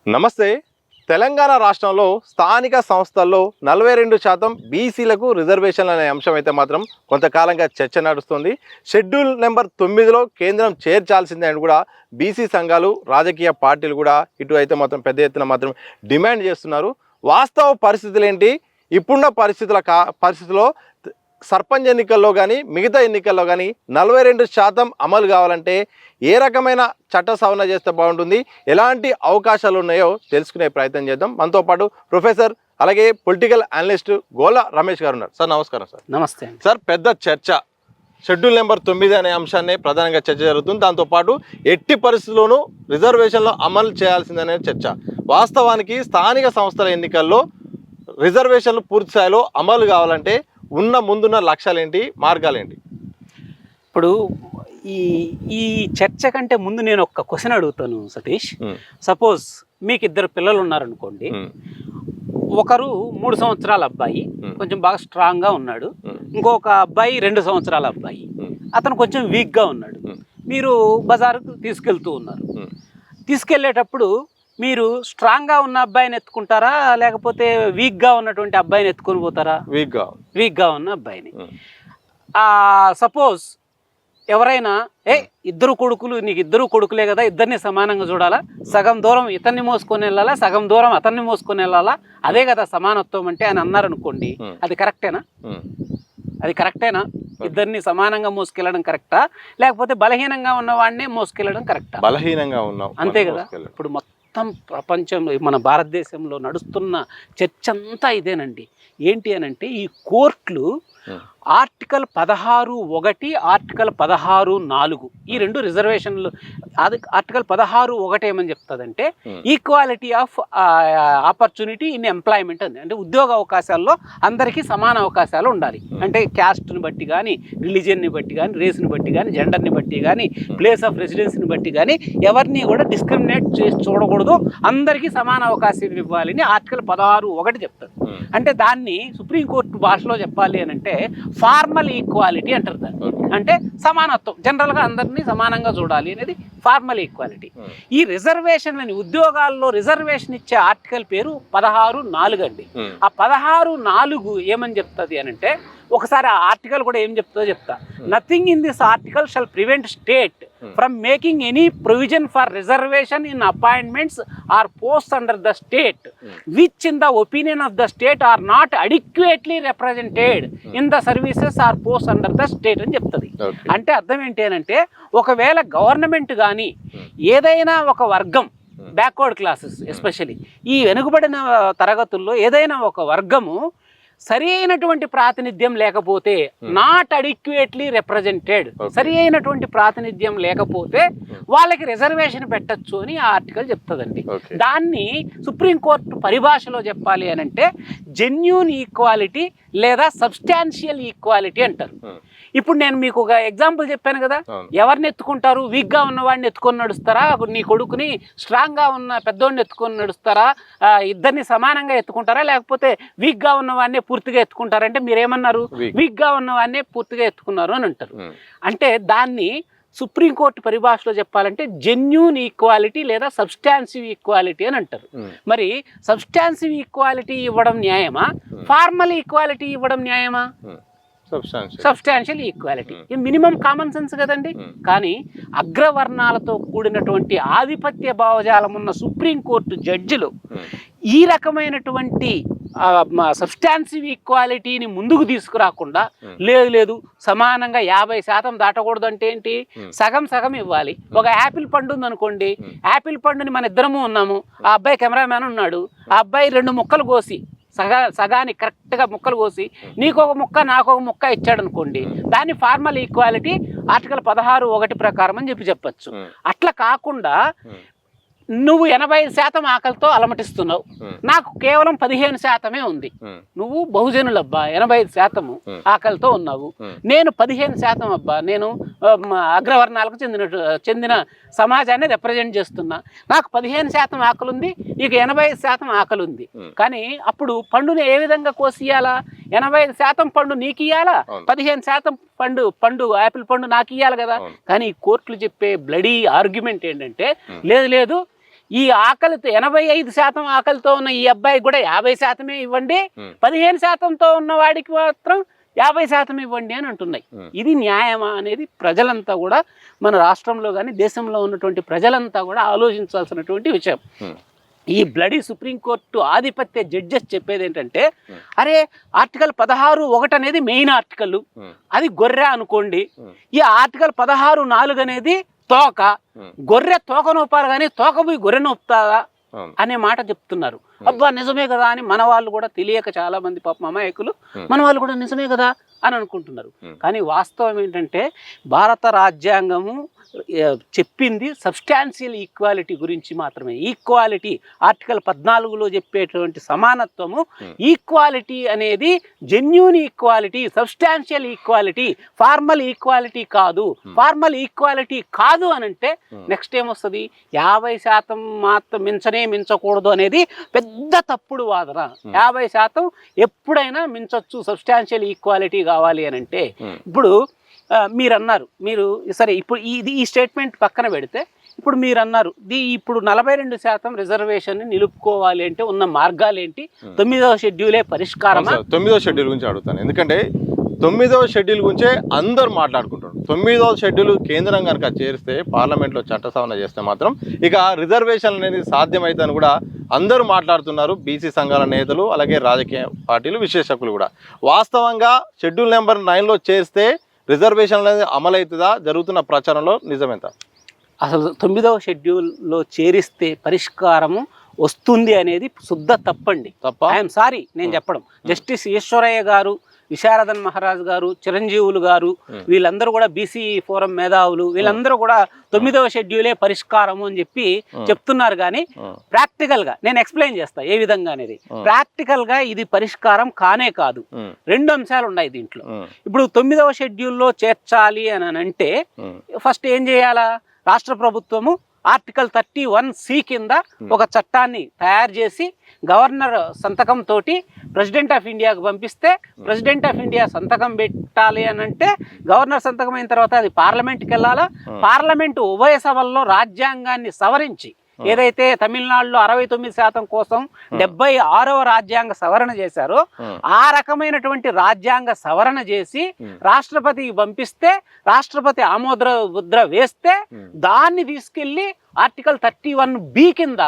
నమస్తే. తెలంగాణ రాష్ట్రంలో స్థానిక సంస్థల్లో 42% బీసీలకు రిజర్వేషన్లు అనే అంశం అయితే మాత్రం కొంతకాలంగా చర్చ నడుస్తుంది. షెడ్యూల్ నెంబర్ 9లో కేంద్రం చేర్చాల్సిందే అని కూడా బీసీ సంఘాలు, రాజకీయ పార్టీలు కూడా ఇటు అయితే మాత్రం పెద్ద ఎత్తున మాత్రం డిమాండ్ చేస్తున్నారు. వాస్తవ పరిస్థితులు ఏంటి? ఇప్పుడున్న పరిస్థితుల్లో సర్పంచ్ ఎన్నికల్లో కానీ మిగతా ఎన్నికల్లో కానీ 42% అమలు కావాలంటే ఏ రకమైన చట్ట సవరణ చేస్తే బాగుంటుంది, ఎలాంటి అవకాశాలు ఉన్నాయో తెలుసుకునే ప్రయత్నం చేద్దాం. మనతో పాటు ప్రొఫెసర్ అలాగే పొలిటికల్ అనలిస్ట్ గోల రమేష్ గారు ఉన్నారు. సార్ నమస్కారం. సార్ నమస్తే సార్, పెద్ద చర్చ షెడ్యూల్ నెంబర్ 9 అనే అంశాన్ని ప్రధానంగా చర్చ జరుగుతుంది. దాంతోపాటు ఎట్టి పరిస్థితుల్లోనూ రిజర్వేషన్లో అమలు చేయాల్సిందనే చర్చ. వాస్తవానికి స్థానిక సంస్థల ఎన్నికల్లో రిజర్వేషన్లు పూర్తి స్థాయిలో అమలు కావాలంటే ముందున్న లక్ష్యాలేంటి, మార్గాలేంటి? ఇప్పుడు ఈ చర్చ కంటే ముందు నేను ఒక క్వశ్చన్ అడుగుతాను సతీష్. సపోజ్ మీకు ఇద్దరు పిల్లలు ఉన్నారనుకోండి. ఒకరు 3 సంవత్సరాల అబ్బాయి, కొంచెం బాగా స్ట్రాంగ్గా ఉన్నాడు. ఇంకొక అబ్బాయి 2 సంవత్సరాల అబ్బాయి, అతను కొంచెం వీక్గా ఉన్నాడు. మీరు బజారుకు తీసుకెళ్తూ ఉన్నారు. తీసుకెళ్ళేటప్పుడు మీరు స్ట్రాంగ్గా ఉన్న అబ్బాయిని ఎత్తుకుంటారా, లేకపోతే వీక్గా ఉన్నటువంటి అబ్బాయిని ఎత్తుకొని పోతారా? వీక్గా ఉన్న అబ్బాయిని. సపోజ్ ఎవరైనా ఇద్దరు కొడుకులు, నీకు ఇద్దరు కొడుకులే కదా, ఇద్దరిని సమానంగా చూడాలా, సగం దూరం ఇతన్ని మోసుకొని వెళ్ళాలా, సగం దూరం అతన్ని మోసుకొని వెళ్ళాలా, అదే కదా సమానత్వం అంటే అని అన్నారనుకోండి, అది కరెక్టేనా? అది కరెక్టేనా? ఇద్దరిని సమానంగా మోసుకెళ్ళడం కరెక్టా, లేకపోతే బలహీనంగా ఉన్నవాడినే మోసుకెళ్ళడం కరెక్టా? బలహీనంగా ఉన్నాం, అంతే కదా. ఇప్పుడు మొత్తం ప్రపంచంలో, మన భారతదేశంలో నడుస్తున్న చర్చ అంతా ఇదేనండి. ఏంటి అని అంటే, ఈ కోర్టులు ఆర్టికల్ 16(1), ఆర్టికల్ 16(4) ఈ 2 రిజర్వేషన్లు. అది ఆర్టికల్ 16(1) ఏమని చెప్తుందంటే, equality of opportunity in employment అంది. అంటే ఉద్యోగ అవకాశాల్లో అందరికీ సమాన అవకాశాలు ఉండాలి. అంటే క్యాస్ట్ని బట్టి కానీ, రిలీజియన్ని బట్టి కానీ, రేస్ని బట్టి కానీ, జెండర్ని బట్టి కానీ, ప్లేస్ ఆఫ్ రెసిడెన్స్ని బట్టి కానీ ఎవరిని కూడా డిస్క్రిమినేట్ చేసి చూడకూడదు, అందరికీ సమాన అవకాశం ఇవ్వాలని ఆర్టికల్ 16(1) చెప్తుంది. అంటే దాన్ని సుప్రీంకోర్టు భాషలో చెప్పాలి అని అంటే ఫార్మల్ ఈక్వాలిటీ అంటారు దాన్ని. అంటే సమానత్వం, జనరల్గా అందరినీ సమానంగా చూడాలి అనేది ఫార్మల్ ఈక్వాలిటీ. ఈ రిజర్వేషన్లని, ఉద్యోగాల్లో రిజర్వేషన్ ఇచ్చే ఆర్టికల్ పేరు 16(4) అండి. ఆ 16(4) ఏమని చెప్తుంది అని అంటే, ఒకసారి ఆ ఆర్టికల్ కూడా ఏం చెప్తుందో చెప్తా. Nothing in this article shall prevent state from making any provision for reservation in appointments or post under the state which in the opinion of the state or not adequately represented in the services or post under the state అని చెప్తుంది. అంటే అర్థం ఏంటి అని అంటే, ఒకవేళ government కానీ ఏదైనా ఒక వర్గం, బ్యాక్వర్డ్ క్లాసెస్ ఎస్పెషలీ ఈ వెనుకబడిన తరగతుల్లో ఏదైనా ఒక వర్గము సరి అయినటువంటి ప్రాతినిధ్యం లేకపోతే, నాట్ అడిక్వేట్లీ రిప్రజెంటెడ్, సరి అయినటువంటి ప్రాతినిధ్యం లేకపోతే వాళ్ళకి రిజర్వేషన్ పెట్టచ్చు అని ఆ ఆర్టికల్ చెప్తుందండి. దాన్ని సుప్రీంకోర్టు పరిభాషలో చెప్పాలి అని అంటే జెన్యూన్ ఈక్వాలిటీ లేదా సబ్స్టాన్షియల్ ఈక్వాలిటీ అంటారు. ఇప్పుడు నేను మీకు ఒక ఎగ్జాంపుల్ చెప్పాను కదా, ఎవరిని ఎత్తుకుంటారు? వీక్గా ఉన్నవాడిని ఎత్తుకొని నడుస్తారా, నీ కొడుకుని స్ట్రాంగ్గా ఉన్న పెద్దోడిని ఎత్తుకొని నడుస్తారా, ఇద్దరిని సమానంగా ఎత్తుకుంటారా, లేకపోతే వీక్గా ఉన్నవాడినే పూర్తిగా ఎత్తుకుంటారంటే మీరేమన్నారు? వీక్గా ఉన్నవాడినే పూర్తిగా ఎత్తుకున్నారు అని అంటారు. అంటే దాన్ని సుప్రీంకోర్టు పరిభాషలో చెప్పాలంటే జెన్యూన్ ఈక్వాలిటీ లేదా సబ్స్టాన్సివ్ ఈక్వాలిటీ అని అంటారు. మరి సబ్స్టాన్సివ్ ఈక్వాలిటీ ఇవ్వడం న్యాయమా, ఫార్మల్ ఈక్వాలిటీ ఇవ్వడం న్యాయమా? Substantial equality. Minimum common sense కదండి. కానీ అగ్రవర్ణాలతో కూడినటువంటి ఆధిపత్య భావజాలం ఉన్న సుప్రీంకోర్టు జడ్జిలు ఈ రకమైనటువంటి సబ్స్టాన్సివ్ ఈక్వాలిటీని ముందుకు తీసుకురాకుండా, లేదు సమానంగా 50% దాటకూడదు అంటే ఏంటి, సగం సగం ఇవ్వాలి. ఒక యాపిల్ పండు ఉందనుకోండి, యాపిల్ పండుని మన ఇద్దరము ఉన్నాము, ఆ అబ్బాయి కెమెరామ్యాన్ ఉన్నాడు, ఆ అబ్బాయి 2 ముక్కలు కోసి సగానికి కరెక్ట్గా ముక్కలు కోసి నీకు ఒక ముక్క నాకు ఒక ముక్క ఇచ్చాడు అనుకోండి, దాన్ని ఫార్మల్ ఈక్వాలిటీ ఆర్టికల్ 16(1) ప్రకారం అని చెప్పచ్చు. అట్లా కాకుండా నువ్వు 85% ఆకలితో అలమటిస్తున్నావు, నాకు కేవలం 15% ఉంది. నువ్వు బహుజనులబ్బా, 85% ఆకలితో ఉన్నావు, నేను 15% అబ్బా, నేను అగ్రవర్ణాలకు చెందిన సమాజాన్ని రిప్రజెంట్ చేస్తున్నా, నాకు 15% ఆకలి ఉంది, నీకు 85% ఆకలి ఉంది. కానీ అప్పుడు పండుని ఏ విధంగా కోసియాలా? 85% పండు నీకు ఇయ్యాలా, 15% పండు యాపిల్ పండు నాకు ఇయ్యాలి కదా. కానీ కోర్టులు చెప్పే బ్లడీ ఆర్గ్యుమెంట్ ఏంటంటే, లేదు ఈ ఆకలితో 85% ఆకలితో ఉన్న ఈ అబ్బాయికి కూడా 50% ఇవ్వండి, 15%తో ఉన్న వాడికి మాత్రం 50% ఇవ్వండి అని అంటున్నాయి. ఇది న్యాయమా అనేది ప్రజలంతా కూడా, మన రాష్ట్రంలో కానీ దేశంలో ఉన్నటువంటి ప్రజలంతా కూడా ఆలోచించాల్సినటువంటి విషయం. ఈ బ్లడీ సుప్రీంకోర్టు ఆధిపత్య జడ్జెస్ చెప్పేది ఏంటంటే, అరే ఆర్టికల్ 16(1) అనేది మెయిన్ ఆర్టికల్, అది గొర్రె అనుకోండి, ఈ ఆర్టికల్ 16(4) అనేది తోక, గొర్రె తోక నొప్పాలి కానీ తోక పోయి గొర్రె నొప్పుతాదా అనే మాట చెప్తున్నారు. అబ్బా నిజమే కదా అని మన వాళ్ళు కూడా తెలియక చాలా మంది పాపం అమాయకులు మన వాళ్ళు కూడా నిజమే కదా అని అనుకుంటున్నారు. కానీ వాస్తవం ఏంటంటే భారత రాజ్యాంగము చెప్పింది సబ్స్టాన్షియల్ ఈక్వాలిటీ గురించి మాత్రమే. ఈక్వాలిటీ ఆర్టికల్ 14లో చెప్పేటువంటి సమానత్వము, ఈక్వాలిటీ అనేది genuine equality, substantial equality, formal equality కాదు. ఫార్మల్ ఈక్వాలిటీ కాదు అనంటే నెక్స్ట్ ఏమొస్తుంది, 50% మాత్రం మించకూడదు అనేది పెద్ద తప్పుడు వాదన. 50% ఎప్పుడైనా మించొచ్చు సబ్స్టాన్షియల్ ఈక్వాలిటీ కావాలి అని అంటే. ఇప్పుడు మీరు అన్నారు, మీరు సరే ఇప్పుడు ఈ స్టేట్మెంట్ పక్కన పెడితే, ఇప్పుడు మీరు అన్నారు ఇప్పుడు 42% రిజర్వేషన్ నిలుపుకోవాలి అంటే ఉన్న మార్గాలు ఏంటి, 9వ షెడ్యూలే పరిష్కారమా? 9వ షెడ్యూల్ గురించి అడుగుతాను, ఎందుకంటే 9వ షెడ్యూల్ గురించే అందరు మాట్లాడుకుంటారు. 9వ షెడ్యూల్ కేంద్రం కనుక చేరిస్తే, పార్లమెంట్లో చట్ట సవరణ చేస్తే మాత్రం ఇక రిజర్వేషన్ అనేది సాధ్యమవుతుందని కూడా అందరూ మాట్లాడుతున్నారు. బీసీ సంఘాల నేతలు, అలాగే రాజకీయ పార్టీలు, విశ్లేషకులు కూడా. వాస్తవంగా షెడ్యూల్ నెంబర్ 9లో చేస్తే రిజర్వేషన్ అనేది అమలవుతుందా? జరుగుతున్న ప్రచారంలో నిజమేంత? అసలు 9వ షెడ్యూల్లో చేరిస్తే పరిష్కారము వస్తుంది అనేది శుద్ధ తప్పండి. ఐఎమ్ సారీ నేను చెప్పడం. జస్టిస్ ఈశ్వరయ్య గారు, విశారదన్ మహారాజ్ గారు, చిరంజీవులు గారు, వీళ్ళందరూ కూడా బీసీ ఫోరం మేధావులు, వీళ్ళందరూ కూడా 9వ షెడ్యూలే పరిష్కారము అని చెప్పి చెప్తున్నారు. కానీ ప్రాక్టికల్గా నేను ఎక్స్ప్లెయిన్ చేస్తా ఏ విధంగా అనేది. ప్రాక్టికల్గా ఇది పరిష్కారం కానే కాదు. 2 అంశాలు ఉన్నాయి దీంట్లో. ఇప్పుడు 9వ షెడ్యూల్లో చేర్చాలి అని అంటే ఫస్ట్ ఏం చేయాలా, రాష్ట్ర ప్రభుత్వము ఆర్టికల్ 31(c) కింద ఒక చట్టాన్ని తయారు చేసి గవర్నర్ సంతకంతో ప్రెసిడెంట్ ఆఫ్ ఇండియాకు పంపిస్తే, ప్రెసిడెంట్ ఆఫ్ ఇండియా సంతకం పెట్టాలి అని అంటే గవర్నర్ సంతకం అయిన తర్వాత అది పార్లమెంట్కి వెళ్ళాలా. పార్లమెంటు ఉభయ సభల్లో రాజ్యాంగాన్ని సవరించి, ఏదైతే తమిళనాడులో 69% కోసం 76వ రాజ్యాంగ సవరణ చేశారో ఆ రకమైనటువంటి రాజ్యాంగ సవరణ చేసి రాష్ట్రపతికి పంపిస్తే, రాష్ట్రపతి ఆమోద వేస్తే దాన్ని తీసుకెళ్లి ఆర్టికల్ 31(b) కింద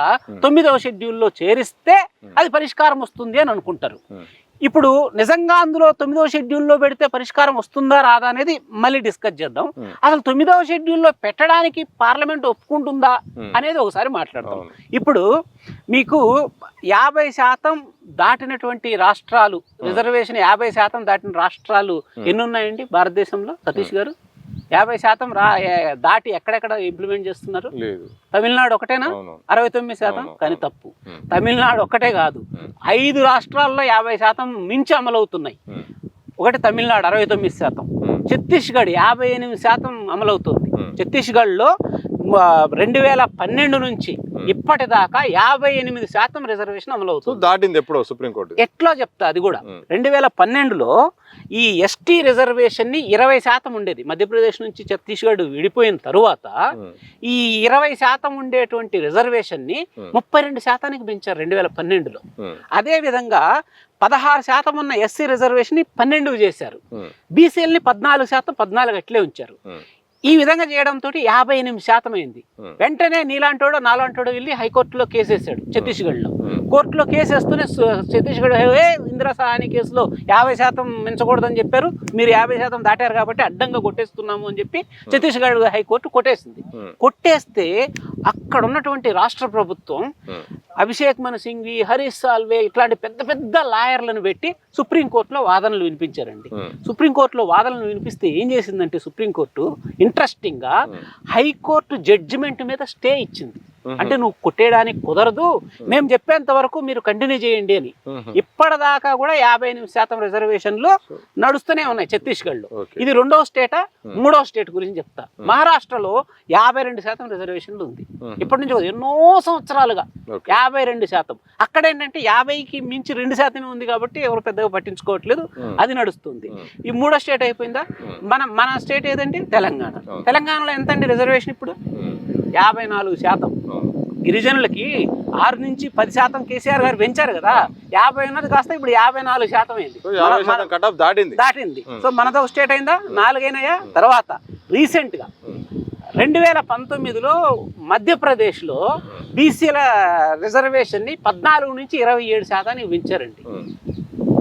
9వ షెడ్యూల్లో చేరిస్తే అది పరిష్కారం వస్తుంది అని అనుకుంటారు. ఇప్పుడు నిజంగా అందులో 9వ షెడ్యూల్లో పెడితే పరిష్కారం వస్తుందా రాదా అనేది మళ్ళీ డిస్కస్ చేద్దాం. అసలు 9వ షెడ్యూల్లో పెట్టడానికి పార్లమెంట్ ఒప్పుకుంటుందా అనేది ఒకసారి మాట్లాడదాం. ఇప్పుడు మీకు 50% దాటినటువంటి రాష్ట్రాలు, రిజర్వేషన్ 50% దాటిన రాష్ట్రాలు ఎన్ని ఉన్నాయండి భారతదేశంలో? సతీష్ గారు 50% దాటి ఎక్కడెక్కడ ఇంప్లిమెంట్ చేస్తున్నారు? తమిళనాడు ఒకటేనా 69%? కానీ తప్పు. తమిళనాడు ఒక్కటే కాదు, 5 రాష్ట్రాల్లో 50% మించి అమలవుతున్నాయి. ఒకటి తమిళనాడు 69%, ఛత్తీస్గఢ్ 58% అమలవుతుంది. ఛత్తీస్గఢ్లో 2012 నుంచి ఇప్పటిదాకా 58% రిజర్వేషన్ అమలవుతుంది. దాటింది ఎప్పుడో సుప్రీంకోర్టు. ఎట్లా చెప్తా అది కూడా. 2012లో ఈ ఎస్టీ రిజర్వేషన్ ని 20% ఉండేది. మధ్యప్రదేశ్ నుంచి ఛత్తీస్గఢ్ విడిపోయిన తరువాత ఈ 20% ఉండేటువంటి రిజర్వేషన్ ని 32%కి పెంచారు 2012లో. అదే విధంగా 16% ఉన్న ఎస్సీ రిజర్వేషన్ ని 12 చేశారు. బీసీఎల్ని 14%, 14 అట్లే ఉంచారు. ఈ విధంగా చేయడంతో 58% అయింది. వెంటనే నీలాంటోడో నాలాంటోడో వెళ్ళి హైకోర్టులో కేసేసాడు ఛత్తీస్గఢ్లో. కోర్టులో కేసేస్తూనే ఛత్తీస్గఢ్ ఇందిరా సహాని కేసులో 50% మించకూడదని చెప్పారు, మీరు 50% దాటారు కాబట్టి అడ్డంగా కొట్టేస్తున్నాము అని చెప్పి ఛత్తీస్గఢ్ హైకోర్టు కొట్టేసింది. కొట్టేస్తే అక్కడ ఉన్నటువంటి రాష్ట్ర ప్రభుత్వం అభిషేక్ మను సింఘ్వి, హరీష్ సాల్వే ఇట్లాంటి పెద్ద పెద్ద లాయర్లను పెట్టి సుప్రీంకోర్టులో వాదనలు వినిపించారండి. సుప్రీంకోర్టులో వాదనలు వినిపిస్తే ఏం చేసిందంటే సుప్రీంకోర్టు ఇంట్రెస్టింగ్ గా హైకోర్టు జడ్జిమెంట్ మీద స్టే ఇచ్చింది. అంటే నువ్వు కొట్టేయడానికి కుదరదు, మేము చెప్పేంత వరకు మీరు కంటిన్యూ చేయండి అని. ఇప్పటిదాకా కూడా 58% రిజర్వేషన్లు నడుస్తూనే ఉన్నాయి ఛత్తీస్గఢ్లో. ఇది 2వ స్టేటా 3వ స్టేట్ గురించి చెప్తా. మహారాష్ట్రలో 52% రిజర్వేషన్లు ఉంది ఇప్పటి నుంచి ఎన్నో సంవత్సరాలుగా. 52%. అక్కడ ఏంటంటే 50కి మించి 2% ఉంది కాబట్టి ఎవరు పెద్దగా పట్టించుకోవట్లేదు, అది నడుస్తుంది. ఈ 3వ స్టేట్ అయిపోయిందా? మన స్టేట్ ఏదండి? తెలంగాణ. తెలంగాణలో ఎంత అండి రిజర్వేషన్ ఇప్పుడు? 54%. గిరిజనులకి 6 నుంచి 10% కేసీఆర్ గారు పెంచారు కదా, 50 ఉన్నది కాస్త ఇప్పుడు 54% అయింది, 50% కట్ ఆఫ్ దాటింది. సో మనతో స్టేట్ అయిందా, 4 అయినాయా. తర్వాత రీసెంట్గా 2019లో మధ్యప్రదేశ్లో బీసీల రిజర్వేషన్ని 14 నుంచి 27% పెంచారండి.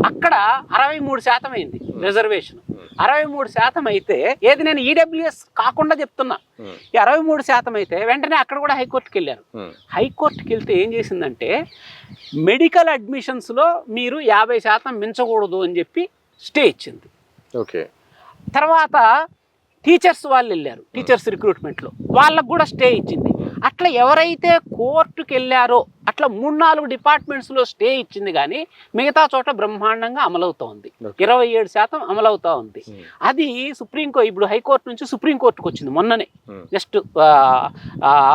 అక్కడ 63% అయింది రిజర్వేషన్. 63% అయితే ఏది నేను ఈడబ్ల్యూఎస్ కాకుండా చెప్తున్నా, ఈ 63% అయితే వెంటనే అక్కడ కూడా హైకోర్టుకి వెళ్ళారు. హైకోర్టుకి వెళ్తే ఏం చేసిందంటే మెడికల్ అడ్మిషన్స్లో మీరు 50% మించకూడదు అని చెప్పి స్టే ఇచ్చింది. ఓకే. తర్వాత టీచర్స్ వాళ్ళు వెళ్ళారు, టీచర్స్ రిక్రూట్మెంట్లో వాళ్ళకు కూడా స్టే ఇచ్చింది. అట్లా ఎవరైతే కోర్టుకు వెళ్ళారో అట్లా 3-4 డిపార్ట్మెంట్స్లో స్టే ఇచ్చింది, కానీ మిగతా చోట బ్రహ్మాండంగా అమలవుతూ ఉంది. 27% అమలవుతూ ఉంది. అది సుప్రీంకోర్టు ఇప్పుడు హైకోర్టు నుంచి సుప్రీంకోర్టుకు వచ్చింది మొన్ననే, జస్ట్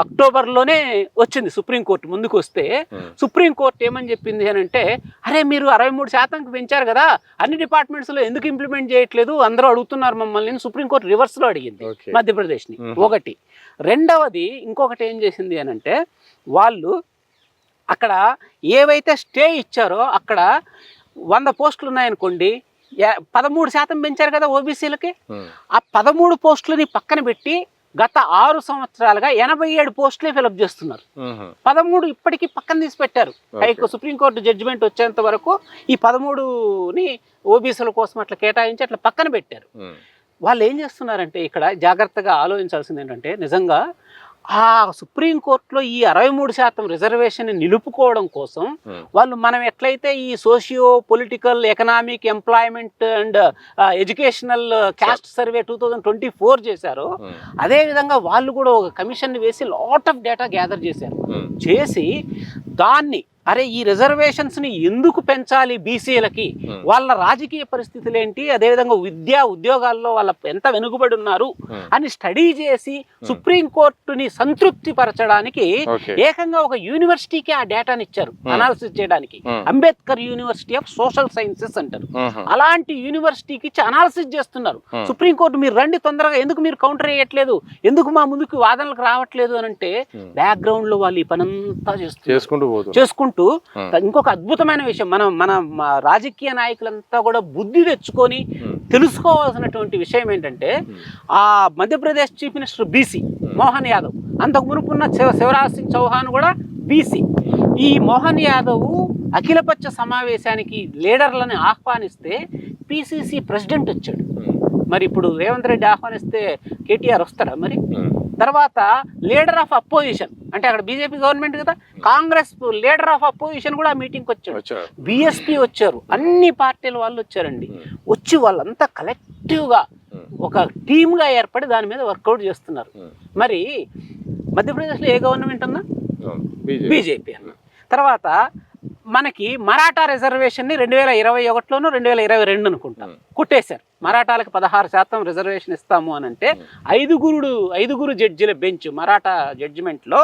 అక్టోబర్లోనే వచ్చింది సుప్రీంకోర్టు ముందుకు వస్తే. సుప్రీంకోర్టు ఏమని చెప్పింది అని అంటే, అరే మీరు 63%కి పెంచారు కదా, అన్ని డిపార్ట్మెంట్స్లో ఎందుకు ఇంప్లిమెంట్ చేయట్లేదు, అందరూ అడుగుతున్నారు మమ్మల్ని. సుప్రీంకోర్టు రివర్స్లో అడిగింది మధ్యప్రదేశ్ని. ఒకటి. రెండవది ఇంకొకటి ఏం చేసింది అని అంటే, వాళ్ళు అక్కడ ఏవైతే స్టే ఇచ్చారో అక్కడ 100 పోస్టులు ఉన్నాయనుకోండి, 13% పెంచారు కదా ఓబీసీలకి, ఆ 13 పోస్టులని పక్కన పెట్టి గత 6 సంవత్సరాలుగా 87 పోస్టులే ఫిలప్ చేస్తున్నారు. 13 ఇప్పటికీ పక్కన తీసి పెట్టారు. సుప్రీంకోర్టు జడ్జిమెంట్ వచ్చేంత వరకు ఈ 13ని ఓబీసీల కోసం అట్లా కేటాయించి అట్లా పక్కన పెట్టారు. వాళ్ళు ఏం చేస్తున్నారంటే ఇక్కడ జాగ్రత్తగా ఆలోచించాల్సింది ఏంటంటే, నిజంగా ఆ సుప్రీంకోర్టులో ఈ 63% రిజర్వేషన్ నిలుపుకోవడం కోసం వాళ్ళు మనం ఎట్లయితే ఈ socio political economic employment and educational caste survey 2024 చేశారో, అదేవిధంగా వాళ్ళు కూడా ఒక కమిషన్ వేసి లాట్ ఆఫ్ డేటా గ్యాదర్ చేశారు. చేసి దాన్ని అరే ఈ రిజర్వేషన్స్ని ఎందుకు పెంచాలి బీసీలకి, వాళ్ళ రాజకీయ పరిస్థితులు ఏంటి, అదేవిధంగా విద్యా ఉద్యోగాల్లో వాళ్ళ ఎంత వెనుకబడి ఉన్నారు అని స్టడీ చేసి సుప్రీంకోర్టుని సంతృప్తి పరచడానికి ఏకంగా ఒక యూనివర్సిటీకి ఆ డేటాని ఇచ్చారు అనాలిసిస్ చేయడానికి. Ambedkar university of social sciences అంటారు. అలాంటి యూనివర్సిటీకి ఇచ్చి అనాలిసిస్ చేస్తున్నారు. సుప్రీంకోర్టు మీరు రండి తొందరగా, ఎందుకు మీరు కౌంటర్ వేయట్లేదు, ఎందుకు మా ముందుకు వాదనలకు రావట్లేదు అని అంటే, బ్యాక్గ్రౌండ్ లో వాళ్ళు ఈ పనంతా చేసుకుంటూ ఇంకొక అద్భుతమైన విషయం, మన రాజకీయ నాయకులంతా కూడా బుద్ధి తెచ్చుకొని తెలుసుకోవాల్సినటువంటి విషయం ఏంటంటే, ఆ Madhya Pradesh chief minister BC Mohan Yadav, అంతకు మునుపున్న శివరాజ్ సింగ్ చౌహాన్ కూడా బీసీ. ఈ మోహన్ యాదవ్ అఖిలపక్ష సమావేశానికి లీడర్లని ఆహ్వానిస్తే పిసిసి ప్రెసిడెంట్ వచ్చాడు. మరి ఇప్పుడు రేవంత్ రెడ్డి ఆహ్వానిస్తే కేటీఆర్ వస్తారా మరి? తర్వాత లీడర్ ఆఫ్ అపోజిషన్ అంటే అక్కడ బీజేపీ గవర్నమెంట్ కదా, కాంగ్రెస్ లీడర్ ఆఫ్ అపోజిషన్ కూడా ఆ మీటింగ్కి వచ్చాడు, బీఎస్పీ వచ్చారు, అన్ని పార్టీల వాళ్ళు వచ్చారండి. వచ్చి వాళ్ళంతా కలెక్టివ్గా ఒక టీమ్గా ఏర్పడి దాని మీద వర్కౌట్ చేస్తున్నారు. మరి మధ్యప్రదేశ్లో ఏ గవర్నమెంట్ అన్నా బీజేపీ అన్న. తర్వాత మనకి మరాఠా రిజర్వేషన్ని 2021లోనూ 2022 అనుకుంటాం కుట్టేశారు. మరాఠాలకు 16% రిజర్వేషన్ ఇస్తాము అని అంటే 5 జడ్జిల బెంచ్ మరాఠా జడ్జిమెంట్లో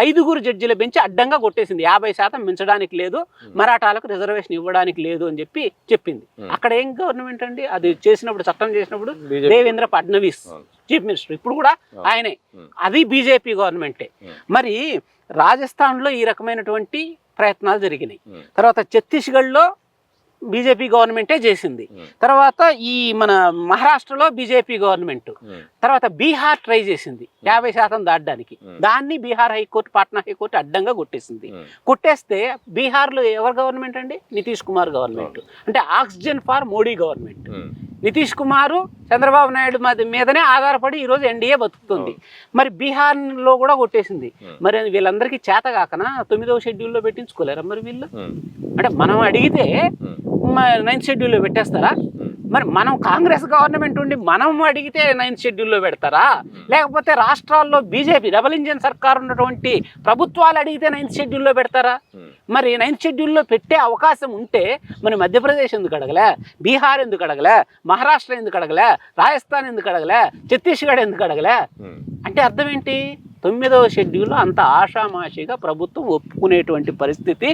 5 జడ్జిల బెంచ్ అడ్డంగా కొట్టేసింది. 50% మించడానికి లేదు, మరాఠాలకు రిజర్వేషన్ ఇవ్వడానికి లేదు అని చెప్పింది. అక్కడ ఏం గవర్నమెంట్ అండి అది చేసినప్పుడు, చట్టం చేసినప్పుడు దేవేంద్ర ఫడ్నవీస్ చీఫ్ మినిస్టర్, ఇప్పుడు కూడా ఆయనే, అది బీజేపీ గవర్నమెంటే. మరి రాజస్థాన్లో ఈ రకమైనటువంటి ప్రయత్నాలు జరిగినాయి. తర్వాత ఛత్తీస్గఢ్లో బీజేపీ గవర్నమెంటే చేసింది. తర్వాత ఈ మన మహారాష్ట్రలో బీజేపీ గవర్నమెంట్, తర్వాత బీహార్ ట్రై చేసింది 50% దాటడానికి. దాన్ని బీహార్ హైకోర్టు, పాట్నా హైకోర్టు అడ్డంగా కొట్టేసింది. కొట్టేస్తే బీహార్లో ఎవరు గవర్నమెంట్ అండి? నితీష్ కుమార్ గవర్నమెంట్, అంటే oxygen for Modi government. Nitish Kumar Chandrababu Naidu మీదనే ఆధారపడి ఈరోజు ఎన్డీఏ బతుకుతుంది. మరి బీహార్లో కూడా కొట్టేసింది. మరి వీళ్ళందరికీ చేత కాకనా 9వ షెడ్యూల్లో పెట్టించుకోలేరా మరి వీళ్ళు? అంటే మనం అడిగితే 9th షెడ్యూల్లో పెట్టేస్తారా? మరి మనం కాంగ్రెస్ గవర్నమెంట్ ఉండి మనం అడిగితే 9th షెడ్యూల్లో పెడతారా? లేకపోతే రాష్ట్రాల్లో బీజేపీ డబుల్ ఇంజిన్ సర్కార్ ఉన్నటువంటి ప్రభుత్వాలు అడిగితే 9th షెడ్యూల్లో పెడతారా? మరి 9th షెడ్యూల్లో పెట్టే అవకాశం ఉంటే మరి మధ్యప్రదేశ్ ఎందుకు అడగలే, బీహార్ ఎందుకు అడగలే, మహారాష్ట్ర ఎందుకు అడగలే, రాజస్థాన్ ఎందుకు అడగలే, ఛత్తీస్గఢ్ ఎందుకు అడగలే? అంటే అర్థం ఏంటి? 9వ షెడ్యూల్లో అంత ఆషామాషిగా ప్రభుత్వం ఒప్పుకునేటువంటి పరిస్థితి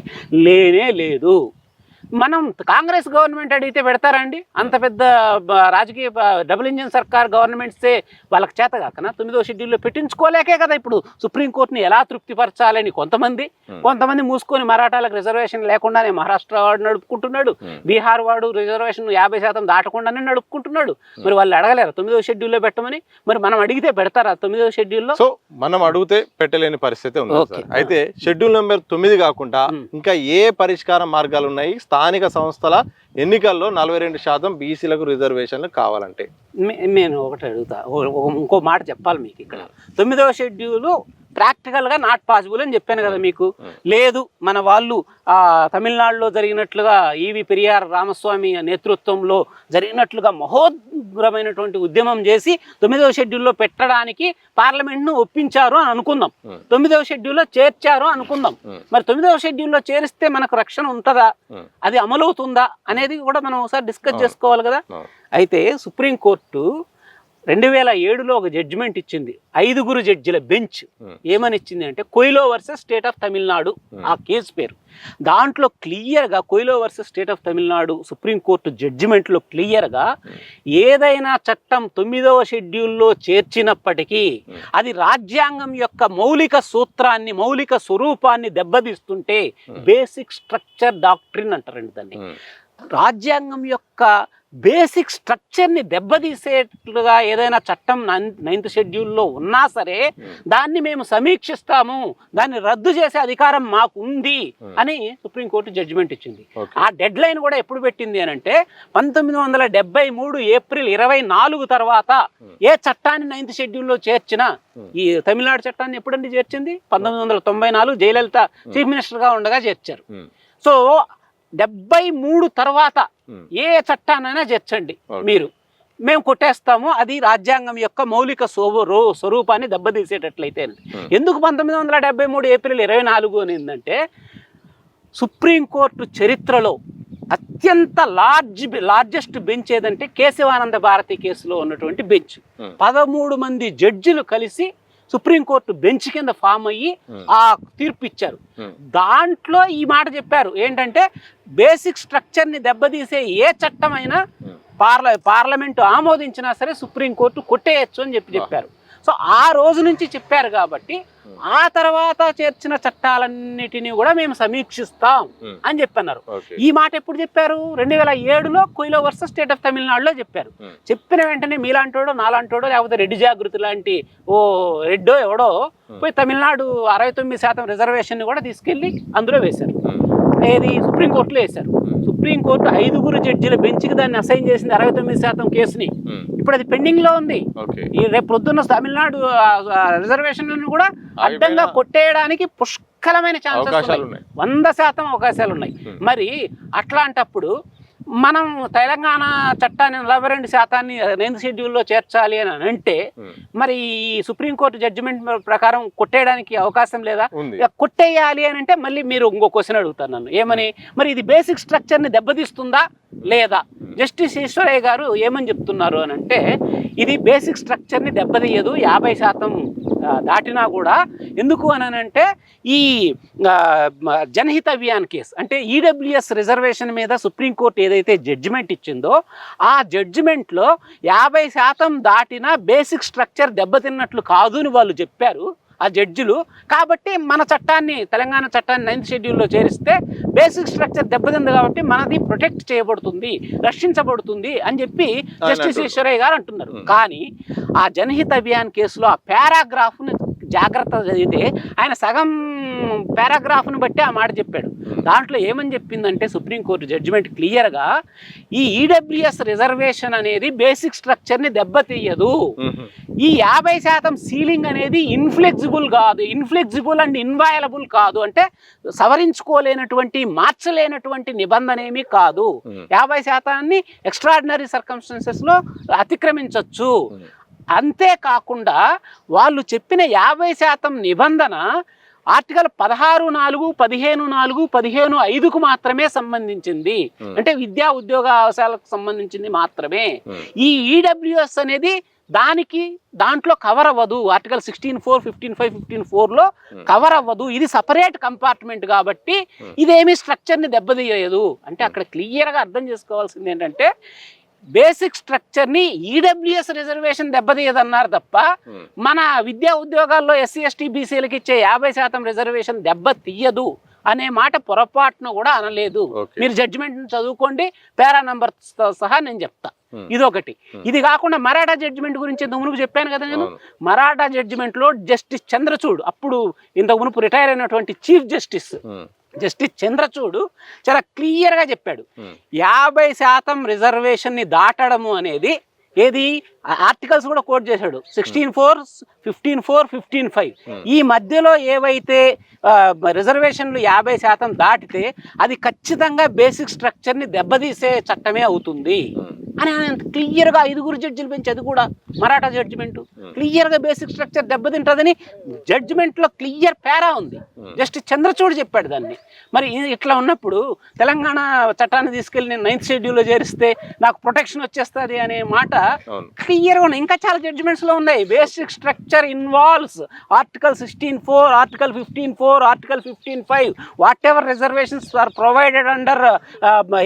లేనే లేదు. మనం కాంగ్రెస్ గవర్నమెంట్ అడిగితే పెడతారండి? అంత పెద్ద రాజకీయ డబుల్ ఇంజిన్ సర్కార్ గవర్నమెంట్సే వాళ్ళకి చేత కాకనా 9వ షెడ్యూల్లో పెట్టించుకోలేకే కదా ఇప్పుడు సుప్రీంకోర్టుని ఎలా తృప్తిపరచాలని కొంతమంది మూసుకొని మరాఠాలకు రిజర్వేషన్ లేకుండానే మహారాష్ట్ర వాడు నడుపుకుంటున్నాడు, బీహార్ వాడు రిజర్వేషన్ 50% దాటకుండానే నడుపుకుంటున్నాడు. మరి వాళ్ళు అడగలేరు 9వ షెడ్యూల్లో పెట్టమని? మరి మనం అడిగితే పెడతారా 9వ షెడ్యూల్లో? సో మనం అడిగితే పెట్టలేని పరిస్థితి ఉంది. అయితే షెడ్యూల్ నెంబర్ 9 కాకుండా ఇంకా ఏ పరిష్కార మార్గాలు ఉన్నాయి స్థానిక సంస్థల ఎన్నికల్లో 42% బీసీలకు రిజర్వేషన్లు కావాలంటే? నేను ఒకటి అడుగుతా, ఇంకో మాట చెప్పాలి మీకు. ఇక్కడ 9వ షెడ్యూలు ప్రాక్టికల్గా నాట్ పాసిబుల్ అని చెప్పాను కదా మీకు. లేదు, మన వాళ్ళు తమిళనాడులో జరిగినట్లుగా ఈవి పెరియార్ రామస్వామి నేతృత్వంలో జరిగినట్లుగా మహోగ్రమైనటువంటి ఉద్యమం చేసి 9వ షెడ్యూల్లో పెట్టడానికి పార్లమెంట్ను ఒప్పించారు అని అనుకుందాం, 9వ షెడ్యూల్లో చేర్చారు అనుకుందాం. మరి 9వ షెడ్యూల్లో చేరిస్తే మనకు రక్షణ ఉంటుందా, అది అమలవుతుందా అనేది కూడా మనం ఒకసారి డిస్కస్ చేసుకోవాలి కదా. అయితే సుప్రీంకోర్టు 2007లో ఒక జడ్జిమెంట్ ఇచ్చింది, 5 జడ్జిల బెంచ్. ఏమని ఇచ్చింది అంటే Coelho versus state of Tamil Nadu ఆ కేసు పేరు. దాంట్లో క్లియర్గా Coelho versus state of Tamil Nadu Supreme Court జడ్జిమెంట్లో క్లియర్గా ఏదైనా చట్టం 9వ షెడ్యూల్లో చేర్చినప్పటికీ అది రాజ్యాంగం యొక్క మౌలిక సూత్రాన్ని, మౌలిక స్వరూపాన్ని దెబ్బతీస్తుంటే బేసిక్ స్ట్రక్చర్ డాక్ట్రిన్ అంటారండి దాన్ని. రాజ్యాంగం యొక్క బేసిక్ స్ట్రక్చర్ని దెబ్బతీసేట్లుగా ఏదైనా చట్టం 9th షెడ్యూల్లో ఉన్నా సరే దాన్ని మేము సమీక్షిస్తాము, దాన్ని రద్దు చేసే అధికారం మాకు ఉంది అని సుప్రీంకోర్టు జడ్జిమెంట్ ఇచ్చింది. ఆ డెడ్ లైన్ కూడా ఎప్పుడు పెట్టింది అని అంటే 1973 ఏప్రిల్ 24 తర్వాత ఏ చట్టాన్ని 9th షెడ్యూల్లో చేర్చినా, ఈ తమిళనాడు చట్టాన్ని ఎప్పుడండి చేర్చింది? 1994 జయలలిత చీఫ్ మినిస్టర్గా ఉండగా చేర్చారు. సో 73 తర్వాత ఏ చట్టానైనా చేర్చండి మీరు, మేము కొట్టేస్తాము, అది రాజ్యాంగం యొక్క మౌలిక స్వరూపాన్ని దెబ్బతీసేటట్లయితే. ఎందుకు 1973 ఏప్రిల్ 24 అనిందంటే సుప్రీంకోర్టు చరిత్రలో అత్యంత లార్జెస్ట్ బెంచ్ ఏదంటే కేశవానంద భారతి కేసులో ఉన్నటువంటి బెంచ్. 13 మంది జడ్జిలు కలిసి సుప్రీంకోర్టు బెంచ్ కింద ఫామ్ అయ్యి ఆ తీర్పు ఇచ్చారు. దాంట్లో ఈ మాట చెప్పారు ఏంటంటే బేసిక్ స్ట్రక్చర్ని దెబ్బతీసే ఏ చట్టమైనా పార్లమెంటు ఆమోదించినా సరే సుప్రీంకోర్టు కొట్టేయచ్చు అని చెప్పారు. సో ఆ రోజు నుంచి చెప్పారు కాబట్టి ఆ తర్వాత చేర్చిన చట్టాలన్నిటినీ కూడా మేము సమీక్షిస్తాం అని చెప్పన్నారు. ఈ మాట ఎప్పుడు చెప్పారు? 2007లో కొయిలో వర్సెస్ స్టేట్ ఆఫ్ తమిళనాడులో చెప్పారు. చెప్పిన వెంటనే మీలాంటోడో నాలాంటోడో లేకపోతే రెడ్డి జాగృతి లాంటి రెడ్డో ఎవడో పోయి తమిళనాడు 69% రిజర్వేషన్ కూడా తీసుకెళ్లి అందులో వేశారు. ఏది సుప్రీంకోర్టులో వేశారు. సుప్రీంకోర్టు 5 జడ్జిల బెంచ్కి దాన్ని అసైన్ చేసింది 69% కేసుని. ఇప్పుడు అది పెండింగ్ లో ఉంది. ఈ రేపు పొద్దున్న తమిళనాడు రిజర్వేషన్లను కూడా అడ్డంగా కొట్టేయడానికి పుష్కలమైన ఛాన్సెస్ ఉన్నాయి, 100% అవకాశాలు ఉన్నాయి. మరి అట్లాంటప్పుడు మనం తెలంగాణ చట్టాన్ని 42% 9th షెడ్యూల్లో చేర్చాలి అని అంటే మరి ఈ సుప్రీంకోర్టు జడ్జిమెంట్ ప్రకారం కొట్టేయడానికి అవకాశం లేదా? కొట్టేయాలి అని అంటే మళ్ళీ మీరు ఇంకో క్వశ్చన్ అడుగుతారు నన్ను, ఏమని? మరి ఇది బేసిక్ స్ట్రక్చర్ని దెబ్బతీస్తుందా లేదా? జస్టిస్ ఈశ్వరయ్య గారు ఏమని చెప్తున్నారు అని అంటే ఇది బేసిక్ స్ట్రక్చర్ని దెబ్బతీయదు 50% దాటినా కూడా. ఎందుకు అని అంటే ఈ జనహిత అభియాన్ కేసు అంటే ఈడబ్ల్యూఎస్ రిజర్వేషన్ మీద సుప్రీంకోర్టు ఏదైతే జడ్జిమెంట్ ఇచ్చిందో ఆ జడ్జిమెంట్లో 50% దాటినా బేసిక్ స్ట్రక్చర్ దెబ్బతిన్నట్లు కాదు అని వాళ్ళు చెప్పారు ఆ జడ్జిలు. కాబట్టి మన చట్టాన్ని, తెలంగాణ చట్టాన్ని 9th షెడ్యూల్లో చేరిస్తే బేసిక్ స్ట్రక్చర్ దెబ్బతింది కాబట్టి మనది ప్రొటెక్ట్ చేయబడుతుంది, రక్షించబడుతుంది అని చెప్పి జస్టిస్ ఈశ్వరయ్య గారు అంటున్నారు. కానీ ఆ జనహిత అభియాన్ కేసులో ఆ పారాగ్రాఫ్ని జాగ్రత్త చదివితే ఆయన సగం పారాగ్రాఫ్ను బట్టి ఆ మాట చెప్పాడు. దాంట్లో ఏమని చెప్పిందంటే సుప్రీంకోర్టు జడ్జిమెంట్ క్లియర్గా ఈ ఈడబ్ల్యూఎస్ రిజర్వేషన్ అనేది బేసిక్ స్ట్రక్చర్ని దెబ్బతీయదు. ఈ 50% సీలింగ్ అనేది ఇన్ఫ్లెక్సిబుల్ కాదు, ఇన్ఫ్లెక్సిబుల్ అండ్ ఇన్వయలబుల్ కాదు, అంటే సవరించుకోలేనటువంటి, మార్చలేనటువంటి నిబంధన ఏమీ కాదు. 50%ని ఎక్స్ట్రాడినరీ సర్కమ్స్టాన్సెస్లో అతిక్రమించవచ్చు. అంతేకాకుండా వాళ్ళు చెప్పిన 50% నిబంధన ఆర్టికల్ 16(4), 15(4), 15(5)కు మాత్రమే సంబంధించింది, అంటే విద్యా ఉద్యోగ అవకాశాలకు సంబంధించింది మాత్రమే. ఈ ఈడబ్ల్యూఎస్ అనేది దాంట్లో కవర్ అవ్వదు. ఆర్టికల్ 16(4), 15(5), 15(4)లో కవర్ అవ్వదు. ఇది సపరేట్ కంపార్ట్మెంట్ కాబట్టి ఇదేమీ స్ట్రక్చర్ని దెబ్బతీయదు. అంటే అక్కడ క్లియర్గా అర్థం చేసుకోవాల్సింది ఏంటంటే బేసిక్ స్ట్రక్చర్ని ఈడబ్ల్యూఎస్ రిజర్వేషన్ దెబ్బతీయదన్నారు తప్ప మన విద్యా ఉద్యోగాల్లో ఎస్సీ ఎస్టీ బీసీలకు ఇచ్చే 50% రిజర్వేషన్ దెబ్బతీయదు అనే మాట పొరపాటున కూడా అనలేదు. మీరు జడ్జిమెంట్ చదువుకోండి, పేరా నంబర్ సహా నేను చెప్తా. ఇదొకటి. ఇది కాకుండా మరాఠా జడ్జిమెంట్ గురించి ఇంతకు మునుపు చెప్పాను కదా నేను. మరాఠా జడ్జిమెంట్లో జస్టిస్ చంద్రచూడ్, అప్పుడు ఇంతకు మునుపు రిటైర్ అయినటువంటి చీఫ్ జస్టిస్ చంద్రచూడ్ చాలా క్లియర్గా చెప్పాడు, 50% రిజర్వేషన్ని దాటడము అనేది ఏది ఆర్టికల్స్ కూడా కోట్ చేశాడు. 16(4), 15(4), 15(5) ఈ మధ్యలో ఏవైతే రిజర్వేషన్లు 50% దాటితే అది ఖచ్చితంగా బేసిక్ స్ట్రక్చర్ని దెబ్బతీసే చట్టమే అవుతుంది అని క్లియర్గా 5 జడ్జిలు పెంచి, అది కూడా మరాఠా జడ్జిమెంట్ క్లియర్గా బేసిక్ స్ట్రక్చర్ దెబ్బతింటుందని జడ్జిమెంట్లో క్లియర్ పేరా ఉంది. జస్టిస్ చంద్రచూడ్ చెప్పాడు దాన్ని. మరి ఇట్లా ఉన్నప్పుడు తెలంగాణ చట్టాన్ని తీసుకెళ్ళి నేను 9th షెడ్యూల్లో చేరిస్తే నాకు ప్రొటెక్షన్ వచ్చేస్తుంది అనే మాట క్లియర్గా ఉన్నాయి. ఇంకా చాలా జడ్జిమెంట్స్లో ఉన్నాయి. Basic structure involves article 16(4), article 15(4), article 15(5). Whatever reservations are provided under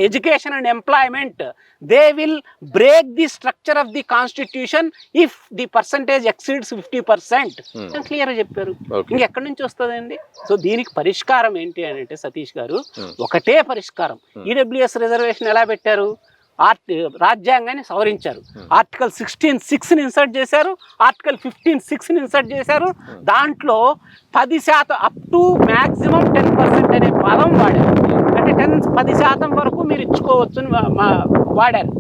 education and employment, they will break the structure of the constitution if the percentage exceeds 50%. క్లియర్గా చెప్పారు. ఇంకెక్కడి నుంచి వస్తుందండి? సో దీనికి పరిష్కారం ఏంటి అని అంటే సతీష్ గారు, ఒకటే పరిష్కారం. ఈడబ్ల్యూఎస్ రిజర్వేషన్ ఎలా పెట్టారు? రాజ్యాంగాన్ని సవరించారు. ఆర్టికల్ 16(6)ని ఇన్సర్ట్ చేశారు, ఆర్టికల్ 15(6)ని ఇన్సర్ట్ చేశారు. దాంట్లో 10% అప్ టు మ్యాక్సిమం 10% అనే పదం వాడారు. అంటే 10% వరకు మీరు ఇచ్చుకోవచ్చు అని వాడారు.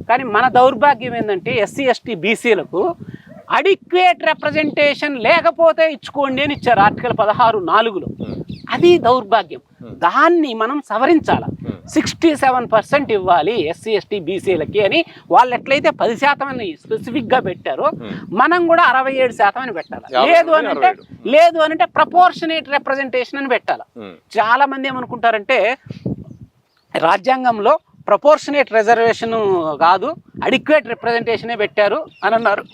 కానీ మన దౌర్భాగ్యం ఏంటంటే ఎస్సీ ఎస్టీ బీసీలకు అడిక్వేట్ రిప్రజెంటేషన్ లేకపోతే ఇచ్చుకోండి అని ఇచ్చారు ఆర్టికల్ 16(4)లో. అది దౌర్భాగ్యం. దాన్ని మనం సవరించాలి. 67% ఇవ్వాలి ఎస్సీ ఎస్టీ బీసీలకి అని వాళ్ళు ఎట్లయితే 10% అని స్పెసిఫిక్గా పెట్టారో మనం కూడా 67% అని పెట్టాలి. లేదు అని అంటే ప్రపోర్షనేట్ రిప్రజెంటేషన్ అని పెట్టాలి. చాలా మంది ఏమనుకుంటారంటే రాజ్యాంగంలో ప్రపోర్షనేట్ రిజర్వేషన్ కాదు, అడిక్వేట్ రిప్రజెంటేషనే పెట్టారు అని అన్నారు.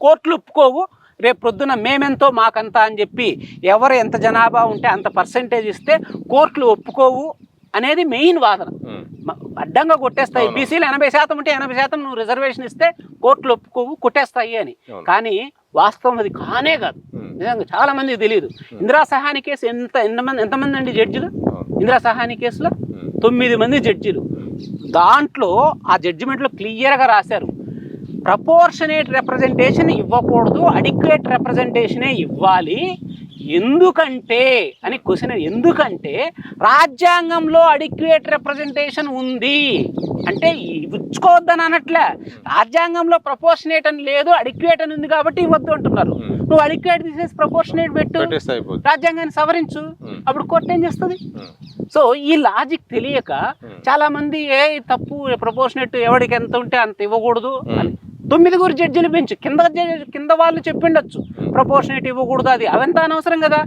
కోర్టులు ఒప్పుకోవు. రేపు పొద్దున మేమెంతో మాకంతా అని చెప్పి ఎవరు ఎంత జనాభా ఉంటే అంత పర్సెంటేజ్ ఇస్తే కోర్టులు ఒప్పుకోవు అనేది మెయిన్ వాదన. అడ్డంగా కొట్టేస్తాయి. బీసీలు 80% ఉంటే 80% నువ్వు రిజర్వేషన్ ఇస్తే కోర్టులు ఒప్పుకోవు, కొట్టేస్తాయి అని. కానీ వాస్తవం అది కానే కాదు. నిజంగా చాలా మందికి తెలియదు. ఇందిరా సహాని కేసు ఎంతమంది అండి జడ్జిలు? ఇందిరా సహాని కేసులో 9 మంది జడ్జిలు. దాంట్లో ఆ జడ్జిమెంట్లో క్లియర్గా రాశారు, ప్రపోర్షనేట్ రిప్రజెంటేషన్ ఇవ్వకూడదు, అడిక్వేట్ రిప్రజెంటేషనే ఇవ్వాలి. ఎందుకంటే అని క్వశ్చన్, ఎందుకంటే రాజ్యాంగంలో అడిక్వేట్ రిప్రజెంటేషన్ ఉంది అంటే ఇచ్చుకోవద్దని అనట్లే. రాజ్యాంగంలో ప్రపోర్షనేట్ అని లేదు, అడిక్వేట్ అని ఉంది కాబట్టి ఇవ్వద్దు అంటున్నారు. నువ్వు అడిక్వేట్ తీసేసి ప్రపోర్షనేట్ పెట్టు, రాజ్యాంగాన్ని సవరించు, అప్పుడు కోర్టు ఏం చేస్తుంది? సో ఈ లాజిక్ తెలియక చాలా మంది తప్పు, ప్రపోర్షనేట్ ఎవరికి ఎంత ఉంటే అంత ఇవ్వకూడదు అని 9 జడ్జిలు బెంచ్ కింద వాళ్ళు చెప్పిండొచ్చు ప్రపోర్షనేట్ ఇవ్వకూడదు. అవంతా అనవసరం కదా.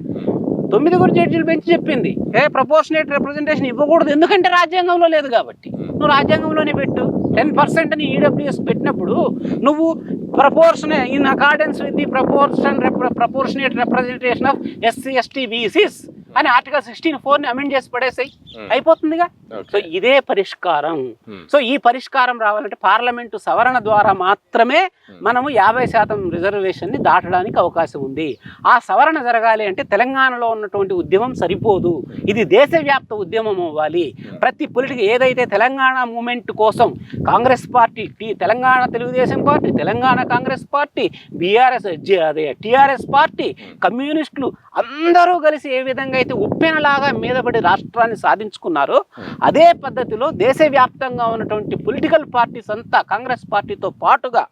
9 జడ్జిలు బెంచ్ చెప్పింది ప్రపోర్షనేట్ రిప్రజెంటేషన్ ఇవ్వకూడదు ఎందుకంటే రాజ్యాంగంలో లేదు కాబట్టి. నువ్వు రాజ్యాంగంలోనే పెట్టు. 10% అని ఈడబ్ల్యూఎస్ పెట్టినప్పుడు నువ్వు proportionate in accordance with the proportionate representation of SC ST BCs అని ఆర్టికల్ 16(4)ని అమెండ్ చేసి పడేసాయి, అయిపోతుందిగా. సో ఇదే పరిష్కారం. సో ఈ పరిష్కారం రావాలంటే పార్లమెంటు సవరణ ద్వారా మాత్రమే మనము 50% రిజర్వేషన్ని దాటడానికి అవకాశం ఉంది. ఆ సవరణ జరగాలి అంటే తెలంగాణలో ఉన్నటువంటి ఉద్యమం సరిపోదు, ఇది దేశవ్యాప్త ఉద్యమం అవ్వాలి. ప్రతి పొలిటికల్ ఏదైతే తెలంగాణ మూమెంట్ కోసం Congress party, Telangana Telugu Desam party, Telangana Congress party, TRS party, కమ్యూనిస్టులు అందరూ కలిసి ఏ విధంగా అయితే ఉప్పెనలాగా మీదపడి రాష్ట్రాన్ని సాధించుకున్నారో అదే పద్ధతిలో దేశవ్యాప్తంగా ఉన్నటువంటి పొలిటికల్ పార్టీస్ అంతా కాంగ్రెస్ పార్టీతో పాటుగా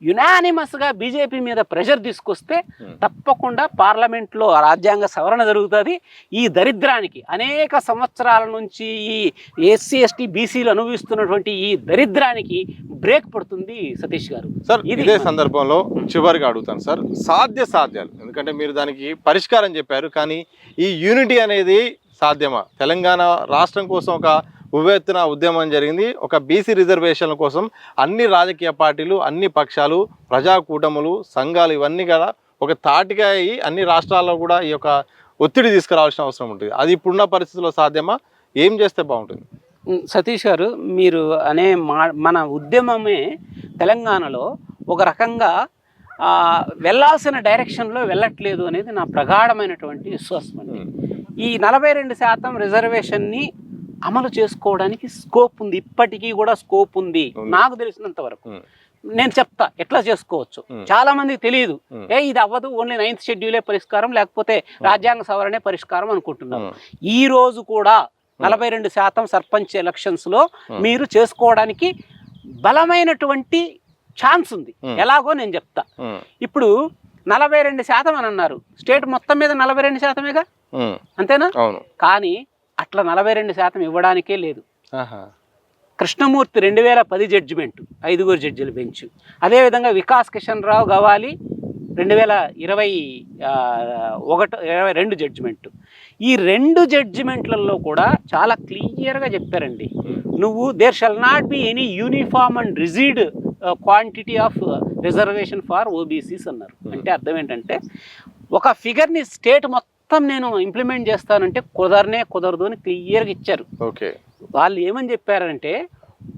యునానిమస్గా బీజేపీ మీద ప్రెషర్ తీసుకొస్తే తప్పకుండా పార్లమెంట్లో రాజ్యాంగ సవరణ జరుగుతుంది. ఈ దరిద్రానికి అనేక సంవత్సరాల నుంచి ఈ ఎస్సీ ఎస్టీ బీసీలు అనుభవిస్తున్నటువంటి ఈ దరిద్రానికి బ్రేక్ పడుతుంది. సతీష్ గారు సార్, ఇదే సందర్భంలో చివరిగా అడుగుతాను సార్, సాధ్యాలు ఎందుకంటే మీరు దానికి పరిష్కారం చెప్పారు, కానీ ఈ యూనిటీ అనేది సాధ్యమా? తెలంగాణ రాష్ట్రం కోసం ఒక ఉవ్వెత్తున ఉద్యమం జరిగింది. ఒక బీసీ రిజర్వేషన్ల కోసం అన్ని రాజకీయ పార్టీలు, అన్ని పక్షాలు, ప్రజా కూటములు, సంఘాలు ఇవన్నీ కూడా ఒక తాటిగా అయ్యి అన్ని రాష్ట్రాల్లో కూడా ఈ యొక్క ఒత్తిడి తీసుకురావాల్సిన అవసరం ఉంటుంది. అది ఇప్పుడున్న పరిస్థితుల్లో సాధ్యమా? ఏం చేస్తే బాగుంటుంది? సతీష్ గారు, మీరు అనే మన ఉద్యమమే తెలంగాణలో ఒక రకంగా వెళ్ళాల్సిన డైరెక్షన్లో వెళ్ళట్లేదు అనేది నా ప్రగాఢమైనటువంటి విశ్వాసం అండి. ఈ 42% రిజర్వేషన్ని అమలు చేసుకోవడానికి స్కోప్ ఉంది, ఇప్పటికీ కూడా స్కోప్ ఉంది నాకు తెలిసినంత వరకు. నేను చెప్తా ఎట్లా చేసుకోవచ్చు. చాలా మందికి తెలియదు, ఇది అవ్వదు, ఓన్లీ 9th షెడ్యూలే పరిష్కారం, లేకపోతే రాజ్యాంగ సవరణే పరిష్కారం అనుకుంటున్నారు. ఈ రోజు కూడా 42% సర్పంచ్ ఎలక్షన్స్లో మీరు చేసుకోవడానికి బలమైనటువంటి ఛాన్స్ ఉంది. ఎలాగో నేను చెప్తా. ఇప్పుడు 42% అని అన్నారు, స్టేట్ మొత్తం మీద 42%మేగా, అంతేనా? కానీ అట్లా 42% ఇవ్వడానికే లేదు. కృష్ణమూర్తి 2010 జడ్జిమెంట్, 5 జడ్జిల బెంచ్. అదేవిధంగా వికాస్ కిషన్ రావు గవాలి 2022 జడ్జిమెంట్. ఈ 2 జడ్జిమెంట్లలో కూడా చాలా క్లియర్గా చెప్పారండి, నువ్వు there shall not be any uniform and rigid quantity of reservation for OBCs అన్నారు. అంటే అర్థం ఏంటంటే, ఒక ఫిగర్ని స్టేట్ మొత్తం నేను ఇంప్లిమెంట్ చేస్తానంటే కుదరదు అని క్లియర్గా ఇచ్చారు. ఓకే, వాళ్ళు ఏమని చెప్పారంటే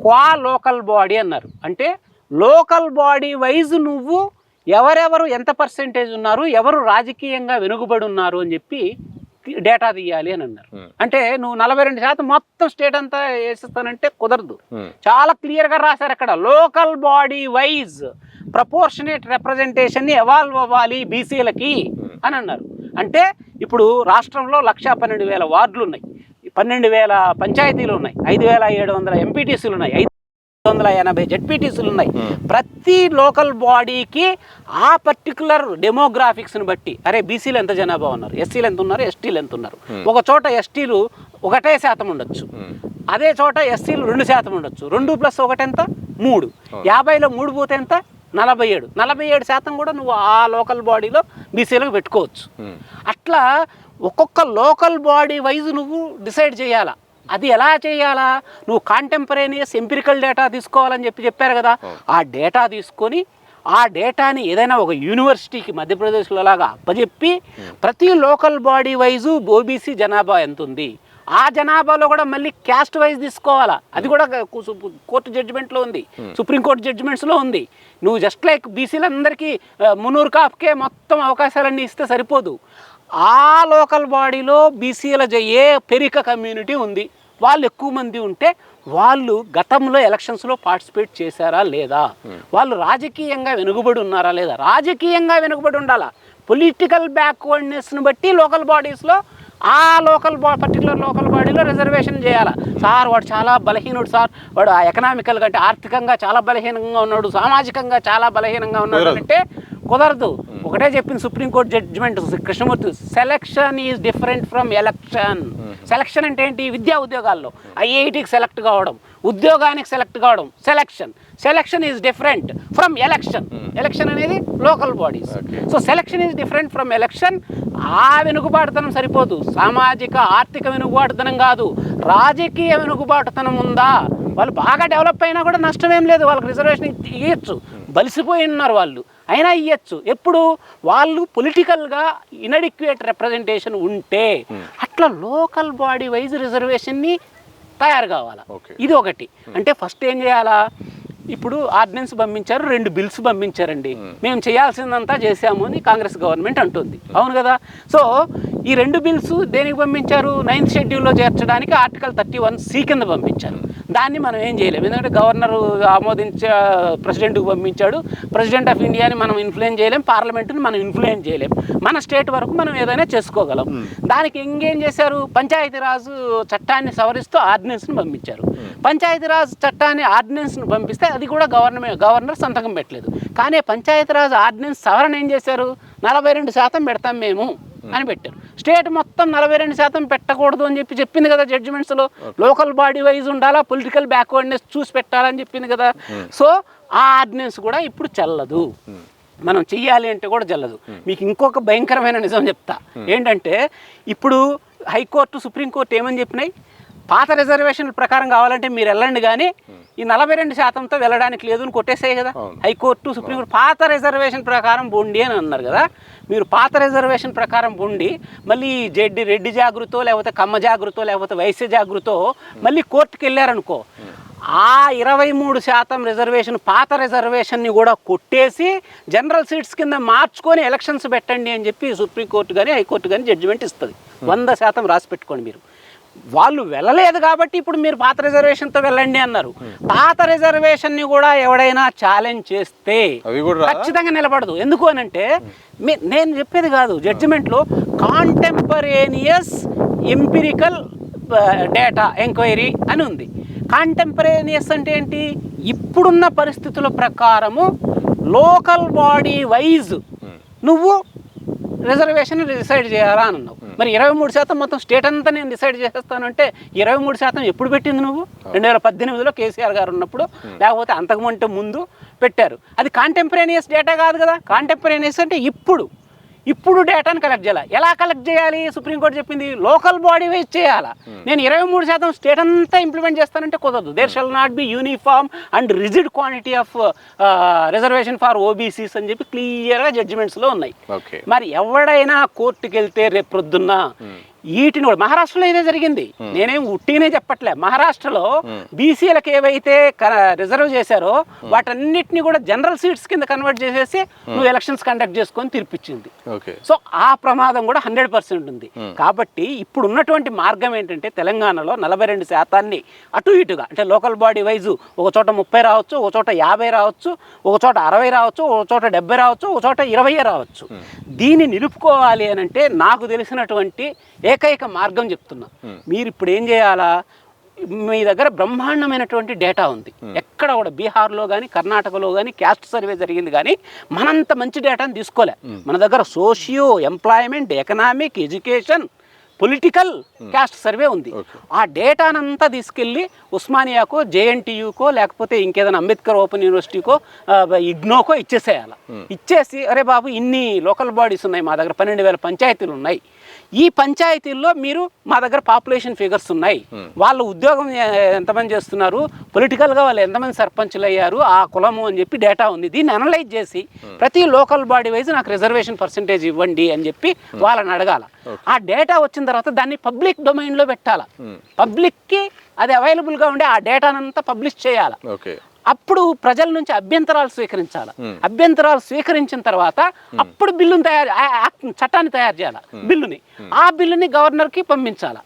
క్వా లోకల్ బాడీ అన్నారు. అంటే లోకల్ బాడీ వైజ్ నువ్వు ఎవరెవరు ఎంత పర్సెంటేజ్ ఉన్నారు, ఎవరు రాజకీయంగా వెనుకబడి ఉన్నారు అని చెప్పి డేటా తీయాలి అని అన్నారు. అంటే నువ్వు 42% మొత్తం స్టేట్ అంతా వేసిస్తానంటే కుదరదు. చాలా క్లియర్గా రాశారు అక్కడ, లోకల్ బాడీ వైజ్ ప్రపోర్షనేట్ రిప్రజెంటేషన్ని ఎవాల్వ్ అవ్వాలి బీసీలకి అని అన్నారు. అంటే ఇప్పుడు రాష్ట్రంలో 112,000 వార్డులు ఉన్నాయి, 12,000 పంచాయతీలు ఉన్నాయి, 5,700 ఎంపీటీసీలు ఉన్నాయి, 580 జెడ్పీటీసీలు ఉన్నాయి. ప్రతి లోకల్ బాడీకి ఆ పర్టికులర్ డెమోగ్రాఫిక్స్ని బట్టి, అరే బీసీలు ఎంత జనాభా ఉన్నారు, ఎస్సీలు ఎంత ఉన్నారు, ఎస్టీలు ఎంత ఉన్నారు, ఒక చోట ఎస్టీలు 1% ఉండొచ్చు, అదే చోట ఎస్సీలు 2% ఉండొచ్చు. 2 + 1 ఎంత? 3. 50లో 3 పోతే ఎంత? 47% కూడా నువ్వు ఆ లోకల్ బాడీలో బీసీలకు పెట్టుకోవచ్చు. అట్లా ఒక్కొక్క లోకల్ బాడీ వైజ్ నువ్వు డిసైడ్ చేయాలా. అది ఎలా చేయాలా? నువ్వు కాంటెంపరేనియస్ ఎంపిరికల్ డేటా తీసుకోవాలని చెప్పారు కదా. ఆ డేటా తీసుకొని ఆ డేటాని ఏదైనా ఒక యూనివర్సిటీకి మధ్యప్రదేశ్లో లాగా అప్పచెప్పి ప్రతి లోకల్ బాడీ వైజు ఓబీసీ జనాభా ఎంత ఉంది, ఆ జనాభాలో కూడా మళ్ళీ క్యాస్ట్ వైజ్ తీసుకోవాలా. అది కూడా కోర్టు జడ్జిమెంట్లో ఉంది, సుప్రీంకోర్టు జడ్జిమెంట్స్లో ఉంది. నువ్వు జస్ట్ లైక్ బీసీలందరికీ మున్నూరు కాపుకే మొత్తం అవకాశాలన్నీ ఇస్తే సరిపోదు. ఆ లోకల్ బాడీలో బీసీల ఏ పెరిక కమ్యూనిటీ ఉంది, వాళ్ళు ఎక్కువ మంది ఉంటే వాళ్ళు గతంలో ఎలక్షన్స్లో పార్టిసిపేట్ చేశారా లేదా, వాళ్ళు రాజకీయంగా వెనుకబడి ఉన్నారా లేదా. రాజకీయంగా వెనుకబడి ఉండాలా. పొలిటికల్ బ్యాక్వర్డ్నెస్ని బట్టి లోకల్ బాడీస్లో ఆ పర్టికులర్ లోకల్ బాడీలో రిజర్వేషన్ చేయాలా. సార్ వాడు చాలా బలహీనుడు సార్, వాడు ఎకనామికల్గా అంటే ఆర్థికంగా చాలా బలహీనంగా ఉన్నాడు, సామాజికంగా చాలా బలహీనంగా ఉన్నాడు అంటే కుదరదు. ఒకటే చెప్పింది supreme court judgment Krishnamurthy, selection is different from election. Selection అంటే ఏంటి? విద్యా ఉద్యోగాల్లో ఐఐటికి సెలెక్ట్ కావడం, ఉద్యోగానికి సెలెక్ట్ కావడం selection is different from election. Election అనేది local bodies. So selection is different from election. ఆ వెనుకబాటుతనం సరిపోదు, సామాజిక ఆర్థిక వెనుకబాటుతనం కాదు, రాజకీయ వెనుకబాటుతనం ఉందా. వాళ్ళు బాగా డెవలప్ అయినా కూడా నష్టమేం లేదు, వాళ్ళకి రిజర్వేషన్ ఇవ్వచ్చు. బలిసిపోయి ఉన్నారు వాళ్ళు, అయినా ఇవ్వచ్చు. ఎప్పుడు? వాళ్ళు పొలిటికల్గా ఇన్అడిక్వేట్ రిప్రజెంటేషన్ ఉంటే. అట్లా లోకల్ బాడీ వైజ్ రిజర్వేషన్ని తయారు కావాలా. ఇది ఒకటి. అంటే ఫస్ట్ ఏం చేయాలా? ఇప్పుడు ఆర్డినెన్స్ పంపించారు, 2 బిల్స్ పంపించారండి, మేము చేయాల్సిందంతా చేశాము అని కాంగ్రెస్ గవర్నమెంట్ అంటుంది. అవును కదా? సో ఈ 2 బిల్స్ దేనికి పంపించారు? 9th షెడ్యూల్లో చేర్చడానికి ఆర్టికల్ 31C కింద పంపించారు. దాన్ని మనం ఏం చేయలేము, ఎందుకంటే గవర్నర్ ప్రెసిడెంట్కి పంపించాడు. ప్రెసిడెంట్ ఆఫ్ ఇండియాని మనం ఇన్ఫ్లుయెన్స్ చేయలేం, పార్లమెంటుని మనం ఇన్ఫ్లుయెన్స్ చేయలేం. మన స్టేట్ వరకు మనం ఏదైనా చేసుకోగలం. దానికి ఇంకేం చేశారు? పంచాయతీరాజ్ చట్టాన్ని సవరిస్తూ ఆర్డినెన్స్ని పంపించారు. పంచాయతీరాజ్ చట్టాన్ని ఆర్డినెన్స్ని పంపిస్తే అది కూడా గవర్నర్ సంతకం పెట్టలేదు. కానీ పంచాయతీరాజ్ ఆర్డినెన్స్ సవరణ ఏం చేశారు? 42% పెడతాం మేము అని పెట్టారు. స్టేట్ మొత్తం 42% పెట్టకూడదు అని చెప్పింది కదా జడ్జిమెంట్స్లో. లోకల్ బాడీ వైజ్ ఉండాలా, పొలిటికల్ బ్యాక్వర్డ్నెస్ చూసి పెట్టాలని చెప్పింది కదా. సో ఆ ఆర్డినెన్స్ కూడా ఇప్పుడు చెల్లదు, మనం చెయ్యాలి అంటే కూడా చెల్లదు. మీకు ఇంకొక భయంకరమైన నిజం చెప్తా. ఏంటంటే ఇప్పుడు హైకోర్టు సుప్రీంకోర్టు ఏమని చెప్పినాయి? పాత రిజర్వేషన్ల ప్రకారం కావాలంటే మీరు వెళ్ళండి, కానీ ఈ 42%తో వెళ్ళడానికి లేదు అని కొట్టేసాయి కదా హైకోర్టు, సుప్రీంకోర్టు. పాత రిజర్వేషన్ ప్రకారం బొండి అని అన్నారు కదా. మీరు పాత రిజర్వేషన్ ప్రకారం బొండి మళ్ళీ రెడ్డి జాగృతో లేకపోతే కమ్మ జాగృతో లేకపోతే వైశ్య జాగృతో మళ్ళీ కోర్టుకు వెళ్ళారనుకో, ఆ 23% రిజర్వేషన్ పాత రిజర్వేషన్ని కూడా కొట్టేసి జనరల్ సీట్స్ కింద మార్చుకొని ఎలక్షన్స్ పెట్టండి అని చెప్పి సుప్రీంకోర్టు కానీ హైకోర్టు కానీ జడ్జిమెంట్ ఇస్తుంది. 100% రాసి పెట్టుకోండి మీరు. వాళ్ళు వెళ్ళలేదు కాబట్టి ఇప్పుడు మీరు పాత రిజర్వేషన్తో వెళ్ళండి అన్నారు. పాత రిజర్వేషన్ని కూడా ఎవడైనా ఛాలెంజ్ చేస్తే ఖచ్చితంగా నిలబడదు. ఎందుకు అనంటే నేను చెప్పేది కాదు, జడ్జిమెంట్లో కాంటెంపరేనియస్ ఎంపిరికల్ డేటా ఎంక్వైరీ అని ఉంది. కాంటెంపరేనియస్ అంటే ఏంటి? ఇప్పుడున్న పరిస్థితుల ప్రకారము లోకల్ బాడీ వైజ్ నువ్వు రిజర్వేషన్ డిసైడ్ చేయాలా అని అన్నావు. మరి 23% మొత్తం స్టేట్ అంతా నేను డిసైడ్ చేసేస్తానంటే 23% ఎప్పుడు పెట్టింది నువ్వు? 2018లో కేసీఆర్ గారు ఉన్నప్పుడు, లేకపోతే అంతకుమంటే ముందు పెట్టారు. అది కాంటెంపరేనియస్ డేటా కాదు కదా. కాంటెంపరేనియస్ అంటే ఇప్పుడు డేటాను కలెక్ట్ చేయాలి. ఎలా కలెక్ట్ చేయాలి? సుప్రీంకోర్టు చెప్పింది లోకల్ బాడీ వైజ్ చేయాలా. నేను 23% స్టేట్ అంతా ఇంప్లిమెంట్ చేస్తానంటే కుదరదు. There shall not be uniform and rigid quantity of reservation for OBCs అని చెప్పి క్లియర్గా జడ్జిమెంట్స్లో ఉన్నాయి. మరి ఎవడైనా కోర్టుకు వెళ్తే రేపు ప్రొద్దున్న వీటిని కూడా మహారాష్ట్రలో ఇదే జరిగింది. నేనేం ఉట్టిగానే చెప్పట్లే. మహారాష్ట్రలో బీసీలకు ఏవైతే రిజర్వ్ చేశారో వాటన్నిటిని కూడా జనరల్ సీట్స్ కింద కన్వర్ట్ చేసేసి నువ్వు ఎలక్షన్స్ కండక్ట్ చేసుకొని తీర్పిచ్చింది. సో ఆ ప్రమాదం కూడా 100% ఉంది. కాబట్టి ఇప్పుడు ఉన్నటువంటి మార్గం ఏంటంటే తెలంగాణలో 42% అటు ఇటుగా అంటే లోకల్ బాడీ వైజు ఒక చోట 30 రావచ్చు, ఒక చోట 50 రావచ్చు, ఒక చోట 60 రావచ్చు, ఒక చోట 70 రావచ్చు, ఒక చోట 20 రావచ్చు. దీన్ని నిలుపుకోవాలి అని అంటే నాకు తెలిసినటువంటి ఏకైక మార్గం చెప్తున్నా. మీరు ఇప్పుడు ఏం చేయాలా? మీ దగ్గర బ్రహ్మాండమైనటువంటి డేటా ఉంది. ఎక్కడ కూడా బీహార్లో కానీ కర్ణాటకలో కానీ క్యాస్ట్ సర్వే జరిగింది, కానీ మనంత మంచి డేటాను తీసుకోలే. మన దగ్గర socio, employment, economic, education, political caste survey ఉంది. ఆ డేటానంతా తీసుకెళ్ళి ఉస్మానియాకో, జేఎన్టీయూకో, లేకపోతే ఇంకేదైనా అంబేద్కర్ ఓపెన్ యూనివర్సిటీకో, ఇగ్నోకో ఇచ్చేసేయాలి. ఇచ్చేసి అరే బాబు ఇన్ని లోకల్ బాడీస్ ఉన్నాయి, మా దగ్గర 12,000 పంచాయతీలు ఉన్నాయి, ఈ పంచాయతీల్లో మీరు మా దగ్గర పాపులేషన్ ఫిగర్స్ ఉన్నాయి, వాళ్ళు ఉద్యోగం ఎంతమంది చేస్తున్నారు, పొలిటికల్గా వాళ్ళు ఎంతమంది సర్పంచులు అయ్యారు, ఆ కులము అని చెప్పి డేటా ఉంది. దీన్ని అనలైజ్ చేసి ప్రతి లోకల్ బాడీ వైజ్ నాకు రిజర్వేషన్ పర్సంటేజ్ ఇవ్వండి అని చెప్పి వాళ్ళని అడగాల. ఆ డేటా వచ్చిన తర్వాత దాన్ని పబ్లిక్ డొమైన్లో పెట్టాలి. పబ్లిక్కి అది అవైలబుల్గా ఉండే ఆ డేటానంతా పబ్లిష్ చేయాలి. అప్పుడు ప్రజల నుంచి అభ్యంతరాలు స్వీకరించాలి. అభ్యంతరాలు స్వీకరించిన తర్వాత అప్పుడు చట్టాన్ని తయారు చేయాలి. ఆ బిల్లుని గవర్నర్కి పంపించాలి.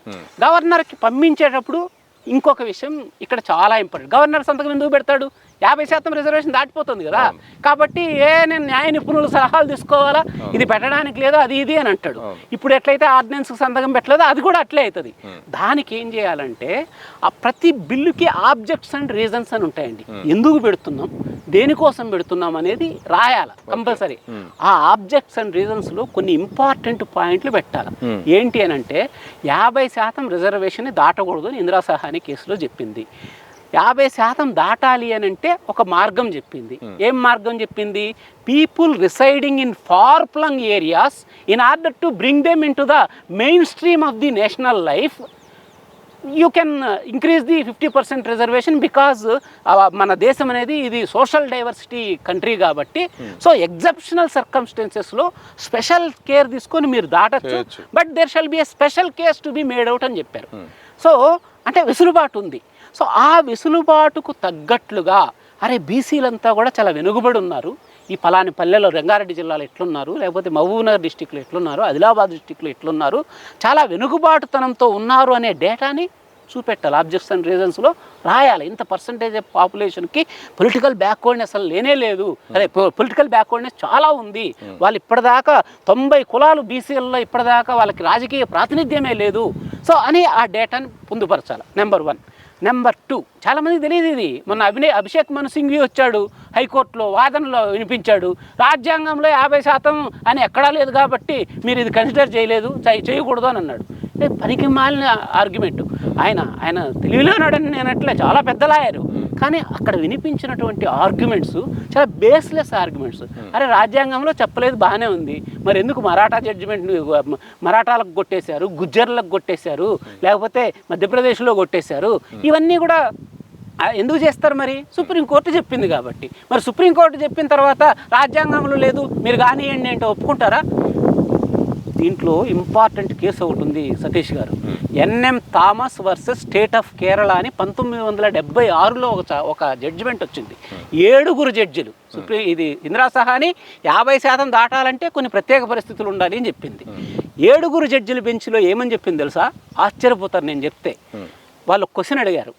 గవర్నర్కి పంపించేటప్పుడు ఇంకొక విషయం ఇక్కడ చాలా ఇంపార్టెంట్. గవర్నర్ సంతకం ఎందుకు పెడతాడు? 50% రిజర్వేషన్ దాటిపోతుంది కదా. కాబట్టి నేను న్యాయ నిపుణుల సలహాలు తీసుకోవాలా, ఇది పెట్టడానికి లేదు అది ఇది అని అంటాడు. ఇప్పుడు ఎట్లయితే ఆర్డినెన్స్కి సంతకం పెట్టలేదో అది కూడా అట్లే అవుతుంది. దానికి ఏం చేయాలంటే ఆ ప్రతి బిల్లుకి ఆబ్జెక్ట్స్ అండ్ రీజన్స్ అని ఉంటాయండి. ఎందుకు పెడుతున్నాం, దేనికోసం పెడుతున్నాం అనేది రాయాలి కంపల్సరీ. ఆ ఆబ్జెక్ట్స్ అండ్ రీజన్స్లో కొన్ని ఇంపార్టెంట్ పాయింట్లు పెట్టాలి. ఏంటి అని అంటే 50% రిజర్వేషన్ దాటకూడదు అని ఇందిరా సహాని కేసులో చెప్పింది. 50% దాటాలి అని అంటే ఒక మార్గం చెప్పింది. ఏం మార్గం చెప్పింది? People residing in far flung areas in order to bring them into the mainstream of the national life you can increase the 50% reservation because మన దేశం అనేది ఇది సోషల్ డైవర్సిటీ కంట్రీ కాబట్టి సో ఎగ్జెప్షనల్ సర్కమ్స్టెన్సెస్లో special care తీసుకొని మీరు దాటచ్చు, but there shall be a special case to be made out అని చెప్పారు. సో అంటే వెసులుబాటు ఉంది. సో ఆ వెసులుబాటుకు తగ్గట్లుగా అరే బీసీలంతా కూడా చాలా వెనుకబడి ఉన్నారు, ఈ పలాని పల్లెలో రంగారెడ్డి జిల్లాలో ఎట్లున్నారు, లేకపోతే మహబూబ్నగర్ డిస్టిక్లో ఎట్లున్నారు, ఆదిలాబాద్ డిస్టిక్లో ఎట్లున్నారు, చాలా వెనుకబాటుతనంతో ఉన్నారు అనే డేటాని చూపెట్టాలి. ఆబ్జెక్ట్స్ అండ్ రీజన్స్లో రాయాలి. ఇంత పర్సంటేజ్ ఆఫ్ పాపులేషన్కి పొలిటికల్ బ్యాక్వర్డ్నెస్ అసలు లేనే లేదు, అదే పొలిటికల్ బ్యాక్వర్డ్నెస్ చాలా ఉంది. వాళ్ళు ఇప్పటిదాకా 90 కులాలు బీసీలలో ఇప్పటిదాకా వాళ్ళకి రాజకీయ ప్రాతినిధ్యమే లేదు. సో అని ఆ డేటాని పొందుపరచాలి. నెంబర్ 1. నెంబర్ 2, చాలామంది తెలియదు ఇది. మొన్న అభిషేక్ మను సింఘ్వి వచ్చాడు, హైకోర్టులో వాదనలో వినిపించాడు, రాజ్యాంగంలో 50% అని ఎక్కడా లేదు కాబట్టి మీరు ఇది కన్సిడర్ చేయలేదు, చేయకూడదు అని అన్నాడు. పనికి మాలిన ఆర్గ్యుమెంట్. ఆయన తెలివిలోనాడని నేను అట్లా చాలా పెద్ద లాయరు, కానీ అక్కడ వినిపించినటువంటి ఆర్గ్యుమెంట్స్ చాలా బేస్లెస్ ఆర్గ్యుమెంట్స్. అరే రాజ్యాంగంలో చెప్పలేదు, బాగానే ఉంది, మరి ఎందుకు మరాఠా జడ్జిమెంట్ మరాఠాలకు కొట్టేశారు, గుజ్జర్లకు కొట్టేశారు, లేకపోతే మధ్యప్రదేశ్లో కొట్టేశారు, ఇవన్నీ కూడా ఎందుకు చేస్తారు? మరి సుప్రీంకోర్టు చెప్పింది కాబట్టి. మరి సుప్రీంకోర్టు చెప్పిన తర్వాత రాజ్యాంగంలో లేదు మీరు కానివ్వండి అంటే ఒప్పుకుంటారా? దీంట్లో ఇంపార్టెంట్ కేసు ఒకటి ఉంది సతీష్ గారు, NM Thomas versus state of Kerala అని 1976లో ఒక జడ్జిమెంట్ వచ్చింది. 7 జడ్జిలు ఇది ఇందిరా సహాని 50% దాటాలంటే కొన్ని ప్రత్యేక పరిస్థితులు ఉండాలి అని చెప్పింది. 7 జడ్జిల బెంచ్లో ఏమని చెప్పింది తెలుసా? ఆశ్చర్యపోతారు నేను చెప్తే. వాళ్ళు క్వశ్చన్ అడిగారు,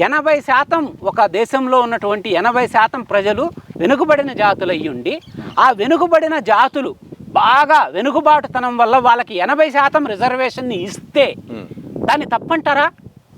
80% ఒక దేశంలో ఉన్నటువంటి 80% ప్రజలు వెనుకబడిన జాతులు అయ్యుండి, ఆ వెనుకబడిన జాతులు బాగా వెనుకబాటుతనం వల్ల వాళ్ళకి 80% రిజర్వేషన్ని ఇస్తే దాన్ని తప్పంటారా?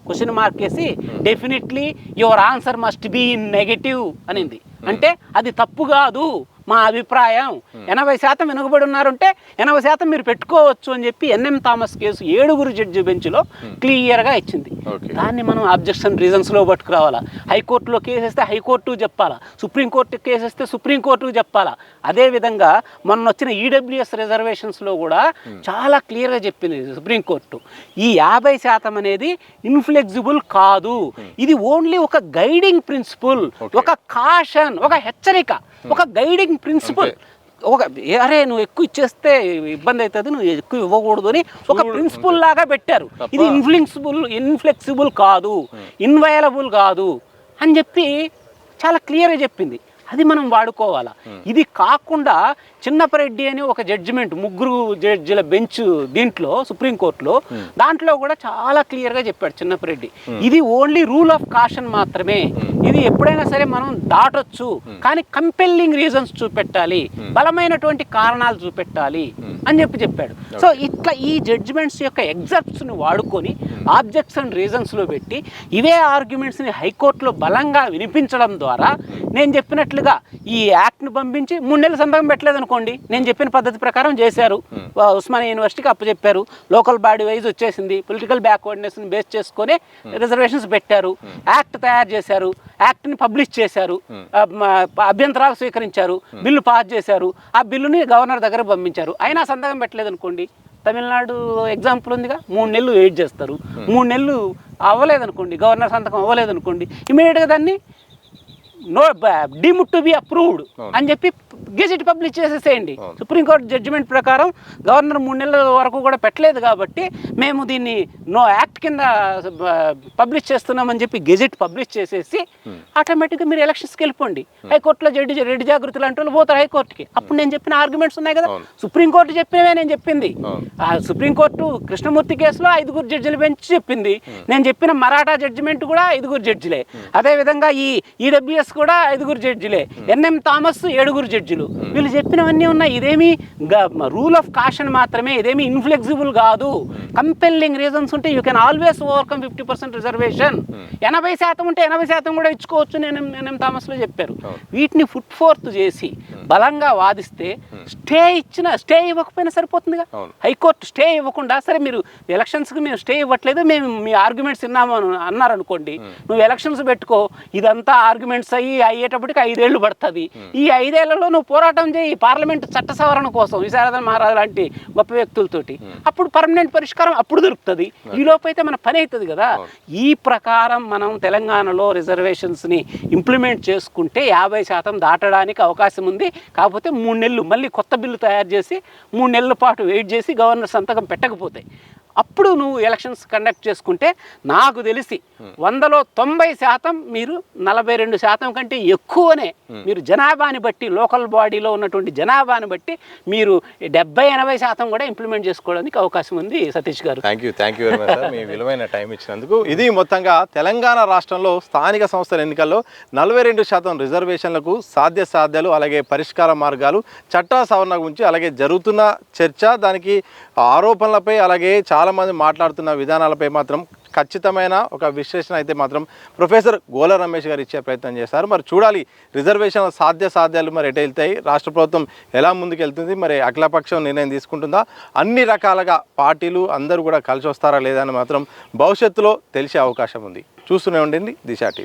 క్వశ్చన్ మార్క్ వేసి definitely your answer must be in negative అనింది. అంటే అది తప్పు కాదు, మా అభిప్రాయం 80% వెనుకబడి ఉన్నారంటే 80% మీరు పెట్టుకోవచ్చు అని చెప్పి ఎన్ఎం థామస్ కేసు 7 జడ్జి బెంచ్లో క్లియర్గా ఇచ్చింది. దాన్ని మనం అబ్జెక్షన్ రీజన్స్లో పట్టుకురావాలా. హైకోర్టులో కేసు వస్తే హైకోర్టు చెప్పాలా, సుప్రీంకోర్టు కేసు వస్తే సుప్రీంకోర్టుకు చెప్పాలా. అదేవిధంగా మొన్న వచ్చిన ఈడబ్ల్యూఎస్ రిజర్వేషన్స్లో కూడా చాలా క్లియర్గా చెప్పింది సుప్రీంకోర్టు, ఈ 50% అనేది ఇన్ఫ్లెక్సిబుల్ కాదు, ఇది ఓన్లీ ఒక గైడింగ్ ప్రిన్సిపల్, ఒక కాషన్, ఒక హెచ్చరిక, ఒక గైడింగ్ ప్రిన్సిపల్. అరే నువ్వు ఎక్కువ ఇచ్చేస్తే ఇబ్బంది అవుతుంది, నువ్వు ఎక్కువ ఇవ్వకూడదు అని ఒక ప్రిన్సిపల్ లాగా పెట్టారు. ఇది ఇన్ఫ్లెక్సిబుల్ కాదు, ఇన్వయలబుల్ కాదు అని చెప్పి చాలా క్లియర్గా చెప్పింది. అది మనం వాడుకోవాలా. ఇది కాకుండా చిన్నపరెడ్డి అని ఒక జడ్జిమెంట్ 3 జడ్జిల బెంచ్ దీంట్లో సుప్రీంకోర్టులో, దాంట్లో కూడా చాలా క్లియర్గా చెప్పాడు చిన్నపరెడ్డి, ఇది ఓన్లీ రూల్ ఆఫ్ కాషన్ మాత్రమే, ఇది ఎప్పుడైనా సరే మనం దాటొచ్చు, కానీ కంపెల్లింగ్ రీజన్స్ చూపెట్టాలి, బలమైనటువంటి కారణాలు చూపెట్టాలి అని చెప్పాడు. సో ఇట్లా ఈ జడ్జిమెంట్స్ యొక్క ఎగ్జాక్ట్స్ని వాడుకొని ఆబ్జెక్షన్ రీజన్స్లో పెట్టి ఇవే ఆర్గ్యుమెంట్స్ని హైకోర్టులో బలంగా వినిపించడం ద్వారా నేను చెప్పినట్లుగా ఈ యాక్ట్ను పంపించి 3 నెలలు సంతకం పెట్టలేదు అనుకోండి, నేను చెప్పిన పద్ధతి ప్రకారం చేశారు, ఉస్మానియా యూనివర్సిటీకి అప్పచెప్పారు, లోకల్ బాడీ వైజ్ వచ్చేసింది, పొలిటికల్ బ్యాక్వర్డ్నెస్ని బేస్ చేసుకొని రిజర్వేషన్స్ పెట్టారు, యాక్ట్ తయారు చేశారు, యాక్ట్ని పబ్లిష్ చేశారు, అభ్యంతరాలు స్వీకరించారు, బిల్లు పాస్ చేశారు, ఆ బిల్లుని గవర్నర్ దగ్గర పంపించారు, అయినా సంతకం పెట్టలేదు అనుకోండి, తమిళనాడు ఎగ్జాంపుల్ ఉందిగా, 3 నెలలు వెయిట్ చేస్తారు, 3 నెలలు అవ్వలేదనుకోండి, గవర్నర్ సంతకం అవ్వలేదనుకోండి, ఇమీడియట్గా దాన్ని డీమ్డ్ టు బి అప్రూవ్డ్ అని చెప్పి గెజెట్ పబ్లిష్ చేసేసేయండి. సుప్రీంకోర్టు జడ్జిమెంట్ ప్రకారం గవర్నర్ 3 నెలల వరకు కూడా పెట్టలేదు కాబట్టి మేము దీన్ని నో యాక్ట్ కింద పబ్లిష్ చేస్తున్నామని చెప్పి గెజెట్ పబ్లిష్ చేసేసి ఆటోమేటిక్గా మీరు ఎలక్షన్స్కి వెళ్ళిపోండి. హైకోర్టులో రెడ్డి జాగృతులు అంటే వాళ్ళు పోతారు హైకోర్టుకి. అప్పుడు నేను చెప్పిన ఆర్గ్యుమెంట్స్ ఉన్నాయి కదా, సుప్రీంకోర్టు చెప్పినవే నేను చెప్పింది. సుప్రీంకోర్టు కృష్ణమూర్తి కేసులో 5 జడ్జిల బెంచ్ చెప్పింది, నేను చెప్పిన మరాఠా జడ్జిమెంట్ కూడా 5 జడ్జిలే, అదేవిధంగా ఈ ఈడబ్ల్యూఎస్ కూడా 5 జడ్జిలే, ఎన్ఎం థామస్ 7 జడ్జిలు, వీళ్ళు చెప్పినవన్నీ ఉన్నాయి. ఇదేమి రూల్ ఆఫ్ కాషన్ మాత్రమే, ఇదేమి ఇన్ఫ్లెక్సిబుల్ కాదు, కంపెల్లింగ్ రీజన్స్ ఉంటే you can always overcome 50% reservation, 80% ఉంటే 80% కూడా ఇచ్చుకోవచ్చు ఎన్ఎం థామస్లో చెప్పారు. వీటిని ఫుట్ ఫోర్త్ చేసి బలంగా వాదిస్తే స్టే ఇవ్వకపోయినా సరిపోతుందిగా. హైకోర్టు స్టే ఇవ్వకుండా, సరే మీరు ఎలక్షన్స్కి మేము స్టే ఇవ్వట్లేదు, మేము మీ ఆర్గ్యుమెంట్స్ విన్నాము అన్నారనుకోండి, నువ్వు ఎలక్షన్స్ పెట్టుకో, ఇదంతా ఆర్గ్యుమెంట్స్ అయ్యేటప్పటికి 5 ఏళ్ళు పడుతుంది, ఈ 5 ఏళ్లలో నువ్వు పోరాటం చేయి పార్లమెంట్ చట్ట సవరణ కోసం విశారదన్ మహారాజు లాంటి గొప్ప వ్యక్తులతోటి, అప్పుడు పర్మనెంట్ పరిష్కారం అప్పుడు దొరుకుతుంది, ఈ లోపు అయితే మన పని అవుతుంది కదా. ఈ ప్రకారం మనం తెలంగాణలో రిజర్వేషన్స్ని ఇంప్లిమెంట్ చేసుకుంటే 50% దాటడానికి అవకాశం ఉంది. కాకపోతే 3 నెలలు మళ్ళీ కొత్త బిల్లు తయారు చేసి 3 నెలల పాటు వెయిట్ చేసి గవర్నర్ సంతకం పెట్టకపోతే అప్పుడు నువ్వు ఎలక్షన్స్ కండక్ట్ చేసుకుంటే నాకు తెలిసి 100లో 90% మీరు 42% కంటే ఎక్కువనే మీరు జనాభాని బట్టి, లోకల్ బాడీలో ఉన్నటువంటి జనాభాని బట్టి మీరు 70-80% కూడా ఇంప్లిమెంట్ చేసుకోవడానికి అవకాశం ఉంది. సతీష్ గారు, thank you very much sir, మీ విలువైన టైం ఇచ్చినందుకు. ఇది మొత్తంగా తెలంగాణ రాష్ట్రంలో స్థానిక సంస్థల ఎన్నికల్లో 42% రిజర్వేషన్లకు సాధ్యాలు, అలాగే పరిష్కార మార్గాలు, చట్ట సవరణ గురించి, అలాగే జరుగుతున్న చర్చ, దానికి ఆరోపణలపై, అలాగే చాలామంది మాట్లాడుతున్న విధానాలపై మాత్రం ఖచ్చితమైన ఒక విశ్లేషణ అయితే మాత్రం ప్రొఫెసర్ గోల రమేష్ గారు ఇచ్చే ప్రయత్నం చేశారు. మరి చూడాలి రిజర్వేషన్ల సాధ్యాలు మరి ఎటు వెళ్తాయి, రాష్ట్ర ప్రభుత్వం ఎలా ముందుకు వెళ్తుంది, మరి అఖిలపక్షం నిర్ణయం తీసుకుంటుందా, అన్ని రకాలుగా పార్టీలు అందరూ కూడా కలిసి వస్తారా లేదా అని మాత్రం భవిష్యత్తులో తెలిసే అవకాశం ఉంది. చూస్తూనే ఉండండి దిశ టీవీ.